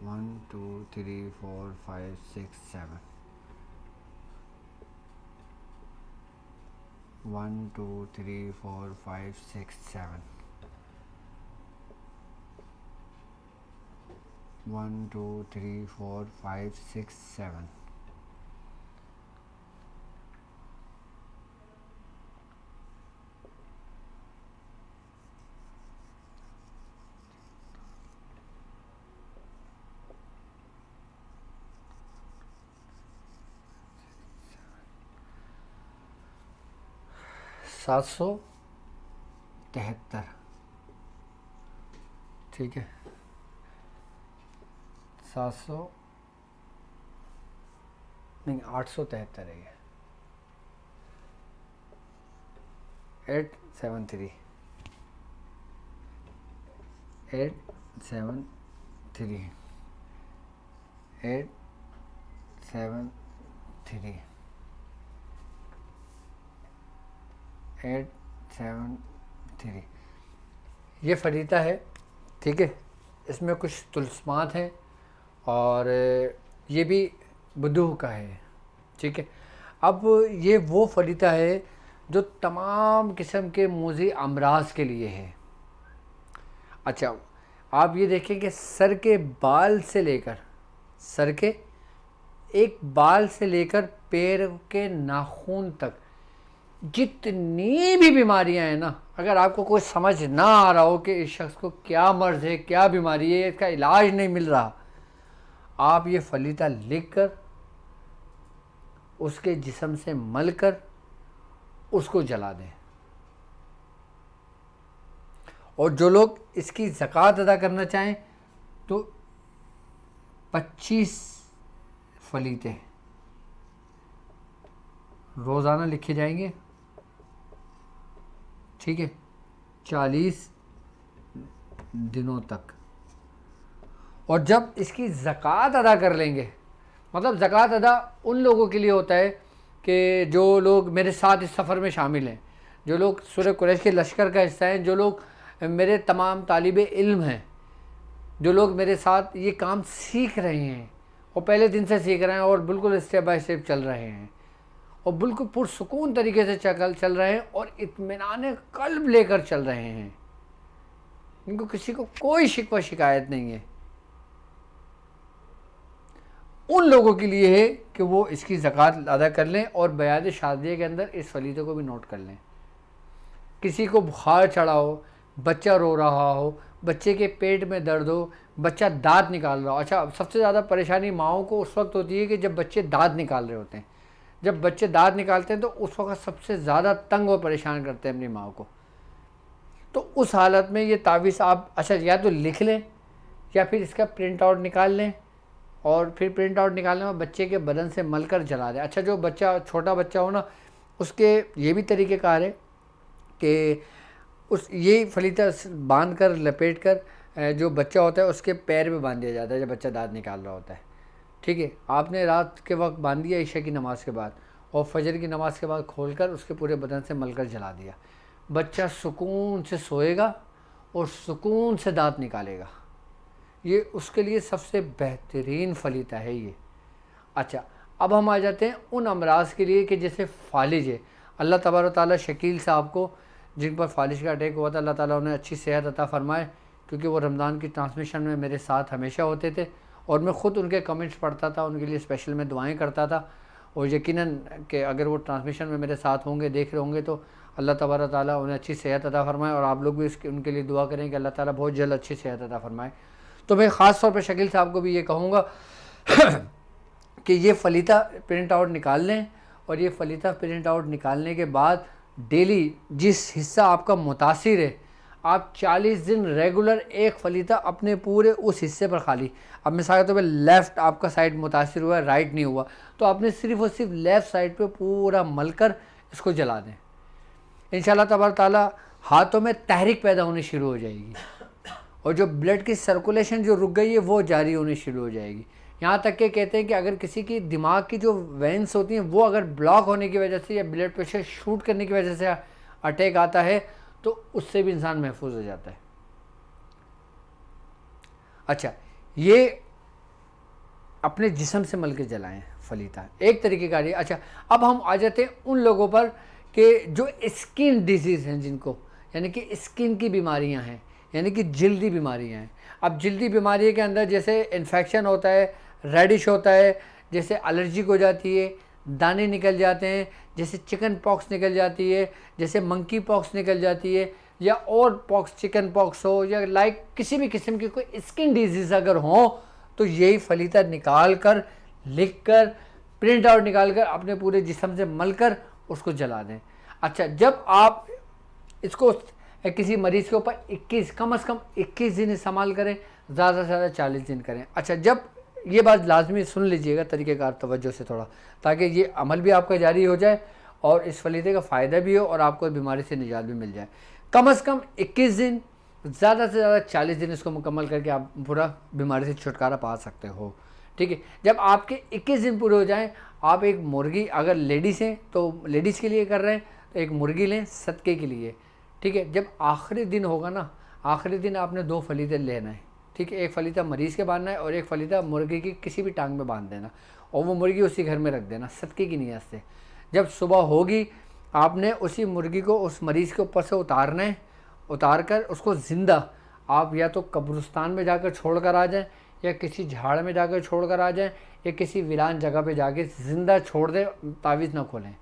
1 2 3 4 5 6 7 1 2 3 4 5 6 7 1 2 3 4 5 6 7 773 ٹھیک ہے 700 نہیں 873 ہے یہ 873 873 873 873 یہ فریدہ ہے ٹھیک ہے. اس میں کچھ طلسمات ہیں اور یہ بھی بدوح کا ہے ٹھیک ہے. اب یہ وہ فریدہ ہے جو تمام قسم کے موذی امراض کے لیے ہے. اچھا آپ یہ دیکھیں کہ سر کے بال سے لے کر سر کے ایک بال سے لے کر پیر کے ناخن تک جتنی بھی بیماریاں ہیں نا, اگر آپ کو کوئی سمجھ نہ آ رہا ہو کہ اس شخص کو کیا مرض ہے, کیا بیماری ہے, اس کا علاج نہیں مل رہا, آپ یہ فلیطہ لکھ کر اس کے جسم سے مل کر اس کو جلا دیں. اور جو لوگ اس کی زکوٰۃ ادا کرنا چاہیں تو 25 فلیطے روزانہ لکھے جائیں گے ٹھیک ہے 40 دنوں تک. اور جب اس کی زکوٰۃ ادا کر لیں گے, مطلب زکوٰۃ ادا ان لوگوں کے لیے ہوتا ہے کہ جو لوگ میرے ساتھ اس سفر میں شامل ہیں, جو لوگ سورہ قریش کے لشکر کا حصہ ہیں, جو لوگ میرے تمام طالب علم ہیں, جو لوگ میرے ساتھ یہ کام سیکھ رہے ہیں اور پہلے دن سے سیکھ رہے ہیں اور بالکل اسٹیپ بائی اسٹیپ چل رہے ہیں اور بالکل پرسکون طریقے سے چل رہے ہیں اور اطمینان قلب لے کر چل رہے ہیں, ان کو کسی کو کوئی شکوہ شکایت نہیں ہے, ان لوگوں کے لیے ہے کہ وہ اس کی زکوٰۃ ادا کر لیں اور بیعت شادیہ کے اندر اس فلیطے کو بھی نوٹ کر لیں. کسی کو بخار چڑھا ہو, بچہ رو رہا ہو, بچے کے پیٹ میں درد ہو, بچہ دانت نکال رہا ہو. اچھا سب سے زیادہ پریشانی ماؤں کو اس وقت ہوتی ہے کہ جب بچے دانت نکال رہے ہوتے ہیں. جب بچے دانت نکالتے ہیں تو اس وقت سب سے زیادہ تنگ اور پریشان کرتے ہیں اپنی ماں کو. تو اس حالت میں یہ تعویذ آپ اچھا یا تو لکھ لیں یا پھر اس کا پرنٹ آؤٹ نکال لیں اور پھر پرنٹ آؤٹ نکالنے میں بچے کے بدن سے مل کر جلا دیں. اچھا جو بچہ چھوٹا بچہ ہو نا, اس کے یہ بھی طریقہ کار ہے کہ یہی فلیطہ باندھ کر لپیٹ کر جو بچہ ہوتا ہے اس کے پیر پہ باندھ دیا جاتا ہے جب بچہ دانت نکال رہا ہوتا ہے ٹھیک ہے. آپ نے رات کے وقت باندھ دیا عشاء کی نماز کے بعد اور فجر کی نماز کے بعد کھول کر اس کے پورے بدن سے مل کر جلا دیا. بچہ سکون سے سوئے گا اور سکون سے دانت نکالے گا. یہ اس کے لیے سب سے بہترین فلیطہ ہے یہ. اچھا اب ہم آ جاتے ہیں ان امراض کے لیے کہ جیسے فالج ہے. اللہ تبارک و تعالیٰ شکیل صاحب کو جن پر فالج کا اٹیک ہوا تھا, اللہ تعالیٰ انہیں اچھی صحت عطا فرمائے, کیونکہ وہ رمضان کی ٹرانسمیشن میں میرے ساتھ ہمیشہ ہوتے تھے اور میں خود ان کے کمنٹس پڑھتا تھا, ان کے لیے اسپیشل میں دعائیں کرتا تھا. اور یقیناً کہ اگر وہ ٹرانسمیشن میں میرے ساتھ ہوں گے, دیکھ رہے ہوں گے, تو اللہ تبارک تعالیٰ انہیں اچھی صحت عطا فرمائے, اور آپ لوگ بھی ان کے لیے دعا کریں کہ اللہ تعالیٰ بہت جلد اچھی صحت عطا فرمائے. تو میں خاص طور پہ شکیل صاحب کو بھی یہ کہوں گا کہ یہ فلیطہ پرنٹ آؤٹ نکال لیں, اور یہ فلیطہ پرنٹ آؤٹ نکالنے کے بعد ڈیلی جس حصہ آپ کا متاثر ہے, آپ 40 دن ریگولر ایک فلیطہ اپنے پورے اس حصے پر خالی, اب مثال کے طور پہ لیفٹ آپ کا سائڈ متاثر ہوا ہے, رائٹ نہیں ہوا, تو آپ نے صرف اور صرف لیفٹ سائڈ پہ پورا مل کر اس کو جلا دیں. انشاءاللہ تبارک تعالیٰ ہاتھوں میں تحریک پیدا ہونی شروع ہو جائے گی, اور جو بلڈ کی سرکولیشن جو رک گئی ہے وہ جاری ہونی شروع ہو جائے گی. یہاں تک کہ کہتے ہیں کہ اگر کسی کی دماغ کی جو وینس ہوتی ہیں وہ اگر بلاک ہونے کی وجہ سے یا بلڈ پریشر شوٹ کرنے کی وجہ سے اٹیک آتا ہے تو اس سے بھی انسان محفوظ ہو جاتا ہے. اچھا, یہ اپنے جسم سے مل کے جلائیں فلیطہ, ایک طریقے کا. اچھا, اب ہم آ جاتے ہیں ان لوگوں پر کہ جو اسکن ڈیزیز ہیں, جن کو یعنی کہ اسکن کی بیماریاں ہیں, یعنی کہ جلدی بیماریاں ہیں. اب جلدی بیماری کے اندر جیسے انفیکشن ہوتا ہے, ریڈش ہوتا ہے, جیسے الرجی ہو جاتی ہے, دانے نکل جاتے ہیں, جیسے چکن پاکس نکل جاتی ہے, جیسے منکی پاکس نکل جاتی ہے, یا اور پاکس چکن پاکس ہو, یا لائک کسی بھی قسم کی کوئی اسکن ڈیزیز اگر ہوں, تو یہی فلیطہ نکال کر, لکھ کر, پرنٹ آؤٹ نکال کر اپنے پورے جسم سے مل کر اس کو جلا دیں. اچھا, جب آپ اس کو کسی مریض کے اوپر 21 کم از کم 21 دن استعمال کریں, زیادہ سے زیادہ 40 دن کریں. اچھا, جب یہ بات لازمی سن لیجئے گا طریقہ کار توجہ سے تھوڑا, تاکہ یہ عمل بھی آپ کا جاری ہو جائے اور اس فلیطے کا فائدہ بھی ہو اور آپ کو بیماری سے نجات بھی مل جائے. کم از کم 21 دن, زیادہ سے زیادہ 40 دن اس کو مکمل کر کے آپ پورا بیماری سے چھٹکارا پا سکتے ہو. ٹھیک ہے, جب آپ کے 21 دن پورے ہو جائیں, آپ ایک مرغی, اگر لیڈیز ہیں تو لیڈیز کے لیے کر رہے ہیں تو ایک مرغی لیں صدقے کے لیے. ٹھیک ہے, جب آخری دن ہوگا نا, آخری دن آپ نے 2 فلیطے لینا ہے. ٹھیک ہے, ایک فلیطہ مریض کے باندھنا ہے اور ایک فلیطہ مرغی کی کسی بھی ٹانگ میں باندھ دینا, اور وہ مرغی اسی گھر میں رکھ دینا صدقے کی نیت سے. جب صبح ہوگی آپ نے اسی مرغی کو اس مریض کے اوپر سے اتارنا ہے, اتار کر اس کو زندہ آپ یا تو قبرستان میں جا کر چھوڑ کر آ جائیں, یا کسی جھاڑ میں جا کر چھوڑ کر آ جائیں, یا کسی ویران جگہ پہ جا کے زندہ چھوڑ دیں, تعویذ نہ کھولیں,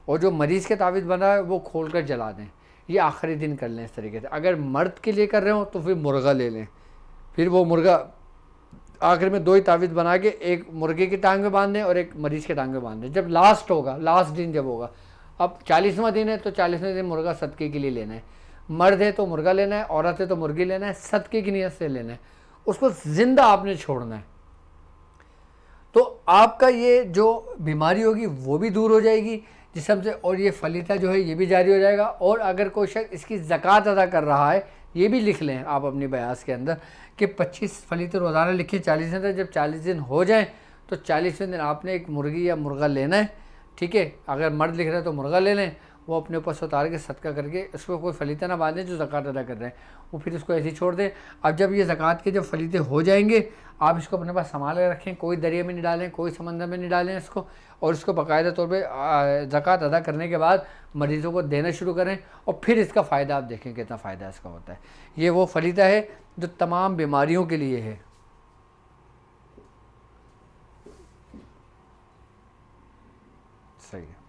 اور جو مریض کے تعویذ بنا ہے وہ کھول کر جلا دیں. یہ آخری دن کر لیں اس طریقے سے. اگر مرد کے لیے کر رہے ہوں تو پھر مرغا لے لیں, پھر وہ مرغا آخر میں 2 ہی تعویذ بنا کے ایک مرغے کی ٹانگ میں باندھ دیں اور ایک مریض کے ٹانگ میں باندھ دیں. جب لاسٹ ہوگا, لاسٹ دن جب ہوگا, اب 40واں دن ہے تو 40ویں دن مرغا صدقے کے لیے لینا ہے. مرد ہے تو مرغا لینا ہے, عورت ہے تو مرغی لینا ہے, صدقے کی نیت سے لینا ہے. اس کو زندہ آپ نے چھوڑنا ہے, تو آپ کا یہ جو بیماری ہوگی وہ بھی دور ہو جائے گی جسم سے, اور یہ فلیطہ جو ہے یہ بھی جاری ہو جائے گا. اور اگر کوئی شخص اس کی زکوٰۃ ادا کر رہا ہے, یہ بھی لکھ لیں آپ اپنی بیاس کے اندر کہ 25 فلیطے روزانہ لکھیں 40 دن تک. جب 40 دن ہو جائیں تو 40ویں دن آپ نے ایک مرغی یا مرغا لینا ہے. ٹھیک ہے, اگر مرد لکھ رہے ہیں تو مرغا لے لیں, وہ اپنے اوپر سے اتار کے صدقہ کر کے اس کو کوئی فلیطہ نہ باندھیں جو زکوٰۃ ادا کر رہے ہیں, وہ پھر اس کو ایسے ہی چھوڑ دیں. اب جب یہ زکوٰۃ کے جب فلیطے ہو جائیں گے, آپ اس کو اپنے پاس سنبھال کے رکھیں, کوئی دریا میں نہیں ڈالیں, کوئی سمندر میں نہیں ڈالیں اس کو, اور اس کو باقاعدہ طور پہ زکوٰۃ ادا کرنے کے بعد مریضوں کو دینا شروع کریں, اور پھر اس کا فائدہ آپ دیکھیں کتنا فائدہ اس کا ہوتا ہے. یہ وہ فلیطہ ہے جو تمام بیماریوں کے لیے ہے. صحیح ہے.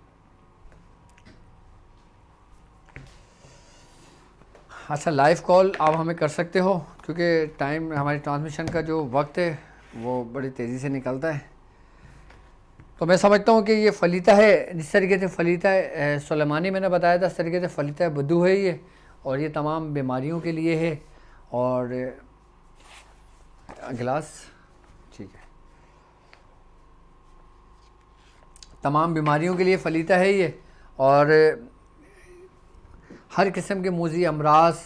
اچھا, لائیو کال آپ ہمیں کر سکتے ہو, کیونکہ ٹائم ہماری ٹرانسمیشن کا جو وقت ہے وہ بڑی تیزی سے نکلتا ہے. تو میں سمجھتا ہوں کہ یہ فلیطہ ہے, جس طریقے سے فلیطہ سلیمانی میں نے بتایا تھا, اس طریقے سے فلیطہ بدو ہے یہ, اور یہ تمام بیماریوں کے لیے ہے. اور گلاس ٹھیک ہے, تمام بیماریوں کے لیے فلیطہ ہے یہ, اور ہر قسم کے موذی امراض,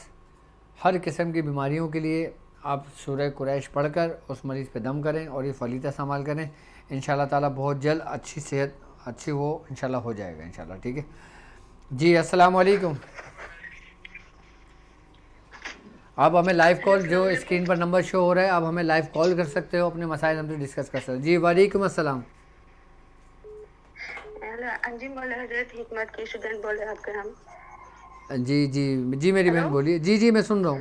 ہر قسم کی بیماریوں کے لیے آپ سورہ قریش پڑھ کر اس مریض پہ دم کریں اور یہ فلیطہ استعمال کریں. انشاءاللہ تعالیٰ بہت جلد اچھی صحت اچھی وہ انشاءاللہ ہو جائے گا انشاءاللہ. ٹھیک ہے جی, السلام علیکم. آپ ہمیں لائیو کال, جو اسکرین پر نمبر شو ہو رہا ہے, آپ ہمیں لائیو کال کر سکتے ہو, اپنے مسائل ہم سے ڈسکس کر سکتے ہو. جی وعلیکم السلام. جی مولانا حضرت حکمت کے اسٹوڈنٹ بول رہے ہیں آپ کے ہم. جی جی جی میری بہن بولیے. جی جی میں سن رہا ہوں.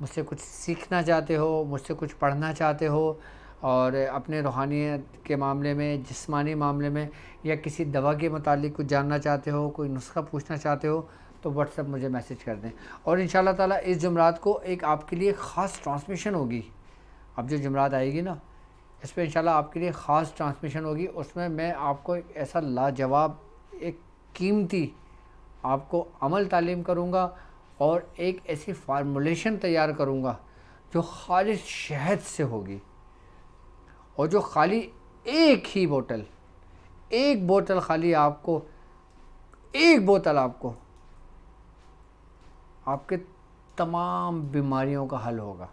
مجھ سے کچھ سیکھنا چاہتے ہو، مجھ سے کچھ پڑھنا چاہتے ہو، اور اپنے روحانیت کے معاملے میں، جسمانی معاملے میں، یا کسی دوا کے متعلق کچھ جاننا چاہتے ہو، کوئی نسخہ پوچھنا چاہتے ہو، تو واٹس ایپ مجھے میسج کر دیں. اور انشاءاللہ تعالیٰ اس جمعرات کو ایک آپ کے لیے خاص ٹرانسمیشن ہوگی. اب جو جمعرات آئے گی نا، اس پہ انشاءاللہ آپ کے لیے خاص ٹرانسمیشن ہوگی. اس میں آپ کو ایک ایسا لاجواب، ایک قیمتی آپ کو عمل تعلیم کروں گا، اور ایک ایسی فارمولیشن تیار کروں گا جو خالص شہد سے ہوگی، اور جو خالی ایک ہی بوتل، ایک بوتل خالی آپ کو، ایک بوتل آپ کو آپ کے تمام بیماریوں کا حل ہوگا.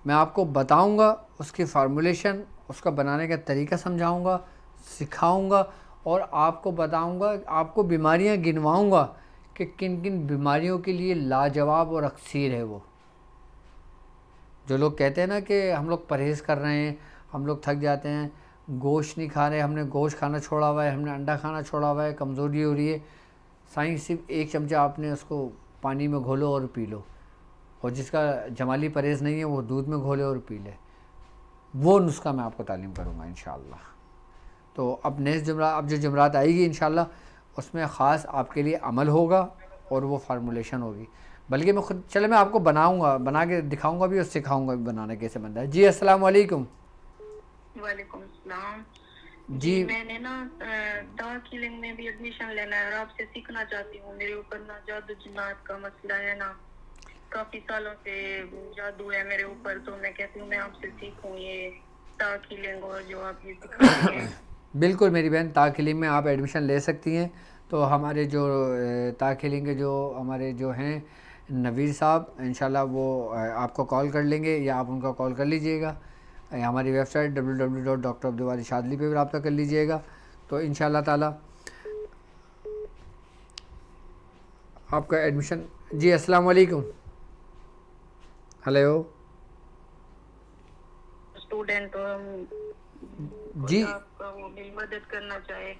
میں آپ کو بتاؤں گا اس کی فارمولیشن، اس کا بنانے کا طریقہ سمجھاؤں گا، سکھاؤں گا، اور آپ کو بتاؤں گا، آپ کو بیماریاں گنواؤں گا کہ کن کن بیماریوں کے لیے لاجواب اور اکسیر ہے وہ. جو لوگ کہتے ہیں نا کہ ہم لوگ پرہیز کر رہے ہیں، ہم لوگ تھک جاتے ہیں، گوشت نہیں کھا رہے، ہم نے گوشت کھانا چھوڑا ہوا ہے، ہم نے انڈا کھانا چھوڑا ہوا ہے، کمزوری ہو رہی ہے. سائنس صرف ایک چمچہ آپ نے اس کو پانی میں گھولو اور پی لو، اور جس کا جمالی پرہیز نہیں ہے وہ دودھ میں گھولے اور پی لے. وہ نسخہ میں آپ کو تعلیم کروں گا انشاءاللہ. تو اب نیکسٹ جمعرات، اب جو جمعرات آئے گی انشاءاللہ، اس میں خاص آپ کے لیے عمل ہوگا اور وہ فارمولیشن ہوگی. بلکہ میں خود، چلے میں آپ کو بناؤں گا، بنا کے دکھاؤں گا بھی اور سکھاؤں گا بھی بنانا کیسے بنتا ہے. جی السلام علیکم. وعلیکم السلام. جی میں نے نا ڈارک ہیلنگ میں بھی ایڈمیشن لینا ہے اور آپ سے سیکھنا چاہتی ہوں. میرے اوپر نا جادو جنات کا مسئلہ ہے نا، کافی سالوں سے جادو ہے میرے اوپر، تو میں کہتی ہوں میں آپ سے سیکھوں یہ ڈارک ہیلنگ اور جو آپ یہ سکھاتی ہیں. بالکل میری بہن، طاق ہیلنگ میں آپ ایڈمیشن لے سکتی ہیں. تو ہمارے جو طاق ہیلنگ کے جو ہمارے جو ہیں نویر صاحب، انشاءاللہ وہ آپ کو کال کر لیں گے، یا آپ ان کا کال کر لیجئے گا. ہماری ویب سائٹ www.drabdulwali پہ بھی رابطہ کر لیجئے گا. تو انشاءاللہ تعالیٰ آپ کا ایڈمیشن. جی السلام علیکم. ہیلو. اسٹوڈنٹ جی آپ کا وہ بھی مدد کرنا چاہے،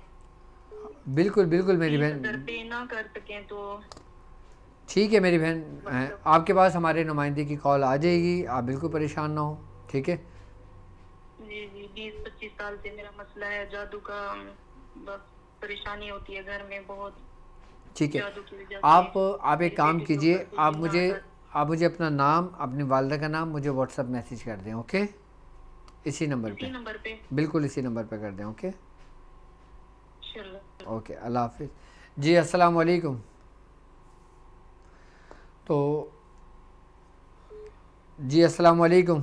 بالکل بالکل میری بہن، اگر پے نہ کر سکیں تو ٹھیک ہے میری بہن، آپ کے پاس ہمارے نمائندے کی کال آ جائے گی، آپ بالکل پریشان نہ ہو. ٹھیک ہے. جی 20-25 سال سے میرا مسئلہ ہے جادو کا، بس پریشانی ہوتی ہے گھر میں بہت. ٹھیک ہے. جادو کی وجہ سے آپ ایک کام میری بیٹی کے کیجئے، اوپر بھی آپ مجھے اپنا نام، اپنی والدہ کا نام مجھے واٹس ایپ میسیج کر دیں. اوکے، اسی نمبر پہ، نمبر پہ بالکل اسی نمبر پہ کر دیں. اوکے چلو. اوکے، اللہ حافظ. جی السلام علیکم. تو جی السلام علیکم.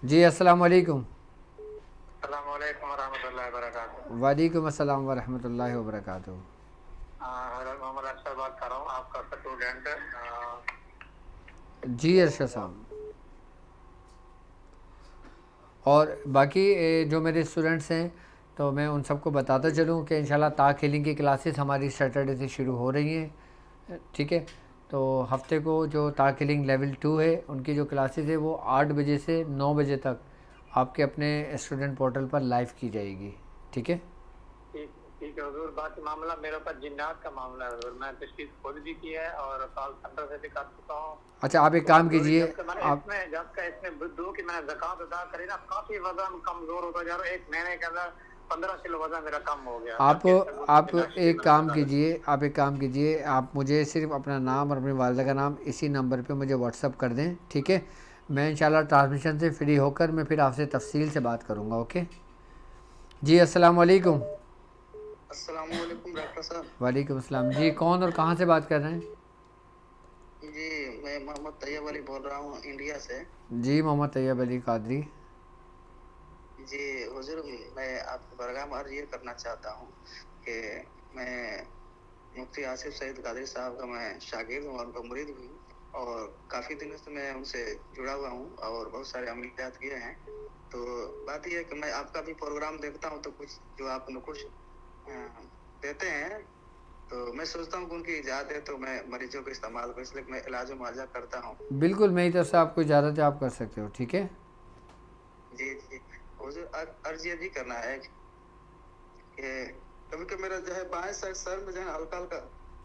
جی السلام علیکم. السلام علیکم ورحمۃ اللہ وبرکاتہ. وعلیکم السلام ورحمۃ اللہ وبرکاتہ. محمد اکثر بات کر رہا ہوں، آپ کا اسٹوڈنٹ. جی ارشد صاحب. اور باقی جو میرے اسٹوڈنٹس ہیں، تو میں ان سب کو بتاتا چلوں کہ انشاءاللہ طاق ہیلنگ کی کلاسز ہماری سیٹرڈے سے شروع ہو رہی ہیں. ٹھیک ہے. تو ہفتے کو جو طاق ہیلنگ لیول 2 ہے، ان کی جو کلاسز ہے وہ 8 بجے سے 9 بجے تک آپ کے اپنے اسٹوڈنٹ پورٹل پر لائیو کی جائے گی. ٹھیک ہے. ٹھیک ہے حضور. باقی معاملہ میرے اوپر جنات کا معاملہ ہے حضور، میں تشخیص خود بھی کی ہے اور کال سینٹر سے بھی کر چکا ہوں. اچھا آپ ایک کام کیجئے، جب کا اس میں بدھو کی میں نے زکوٰۃ ادا کری نا، کافی وزن کمزور ہوتا جا رہا ہے. 1 مہینے کے اندر 15 کلو وزن میرا کم ہو گیا. آپ ایک کام کیجئے، آپ مجھے صرف اپنا نام اور اپنی والدہ کا نام اسی نمبر پہ مجھے واٹس ایپ کر دیں. ٹھیک ہے. میں انشاءاللہ ٹرانسمیشن سے فری ہو کر میں پھر آپ سے تفصیل سے بات کروں گا. اوکے. جی السلام علیکم. السلام علیکم ڈاکٹر صاحب. وعلیکم السلام. جی کون اور کہاں سے بات کر رہے ہیں؟ جی میں محمد طیب علی بول رہا ہوں انڈیا سے. جی محمد طیب علی قادری. جی حضور، میں آپ کو برگاہ عرض یہ کرنا چاہتا ہوں کہ میں مفتی آصف سعید قادری صاحب کا میں شاگرد ہوں اور ان کا مرید بھی ہوں، اور کافی دنوں سے میں ان سے جڑا ہوا ہوں اور بہت سارے عملیات کیے ہیں. تو بات یہ ہے کہ میں آپ کا بھی پروگرام دیکھتا ہوں، تو کچھ جو آپ نے کچھ دیتے ہیں، تو میں سوچتا ہوں کہ ان کی اجازت ہے تو میں مریضوں کو استعمال کروں، اس لیے میں علاج و معالجہ کرتا ہوں. بالکل میری طرف سے آپ کو اجازت ہے، آپ کر سکتے ہو. ٹھیک ہے. جی جی حضور، عرض یہ بھی کرنا ہے کہ کبھی کبھی میرا جو ہے بائیں سائڈ سر میں جو ہے ہلکا ہلکا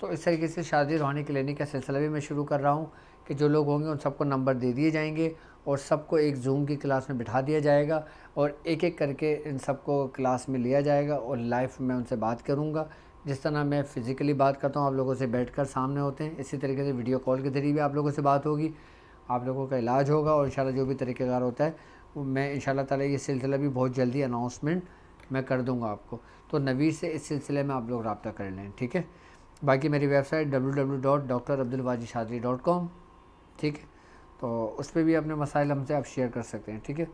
تو اس طریقے سے شادی روحانی کلینک کا سلسلہ بھی میں شروع کر رہا ہوں کہ جو لوگ ہوں گے ان سب کو نمبر دے دیے جائیں گے اور سب کو ایک زوم کی کلاس میں بٹھا دیا جائے گا اور ایک ایک کر کے ان سب کو کلاس میں لیا جائے گا اور لائف میں ان سے بات کروں گا. جس طرح میں فزیکلی بات کرتا ہوں آپ لوگوں سے بیٹھ کر سامنے ہوتے ہیں, اسی طریقے سے ویڈیو کال کے ذریعے بھی آپ لوگوں سے بات ہوگی, آپ لوگوں کا علاج ہوگا اور انشاءاللہ جو بھی طریقہ کار ہوتا ہے وہ میں انشاءاللہ تعالیٰ یہ سلسلہ بھی بہت جلدی اناؤنسمنٹ میں کر دوں گا آپ کو. تو نوید سے اس سلسلے میں آپ لوگ رابطہ کر لیں, ٹھیک ہے. باقی میری ویب سائٹ www.drabdulwajidchaudhry.com, ٹھیک ہے, تو اس پہ بھی اپنے مسائل ہم سے آپ شیئر کر سکتے ہیں, ٹھیک ہے.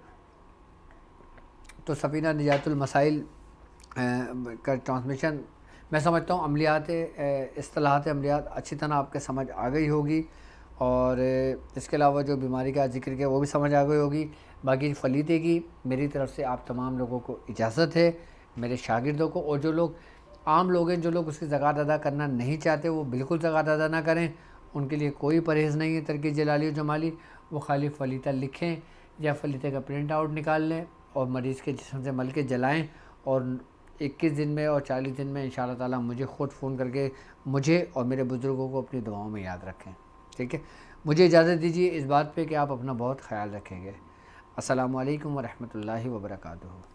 تو سفینہ نجات المسائل کا ٹرانسمیشن میں سمجھتا ہوں عملیات اصطلاحات عملیات اچھی طرح آپ کے سمجھ آ گئی ہوگی اور اس کے علاوہ جو بیماری کا ذکر کیا وہ بھی سمجھ آ گئی ہوگی. باقی فلیتے کی میری طرف سے آپ تمام لوگوں کو اجازت ہے, میرے شاگردوں کو, اور جو لوگ عام لوگ ہیں جو لوگ اس کی زکوٰۃ ادا کرنا نہیں چاہتے وہ بالکل زکوٰۃ ادا نہ کریں, ان کے لیے کوئی پرہیز نہیں ہے ترک جلالی و جمالی. وہ خالی فلیتہ لکھیں یا فلیتے کا پرنٹ آؤٹ نکال لیں اور مریض کے جسم سے مل کے جلائیں اور 21 دن میں اور 40 دن میں انشاءاللہ تعالیٰ مجھے خود فون کر کے مجھے اور میرے بزرگوں کو اپنی دعاؤں میں یاد رکھیں, ٹھیک ہے. مجھے اجازت دیجیے اس بات پہ کہ آپ اپنا بہت خیال رکھیں گے. السلام علیکم ورحمۃ اللہ وبرکاتہ.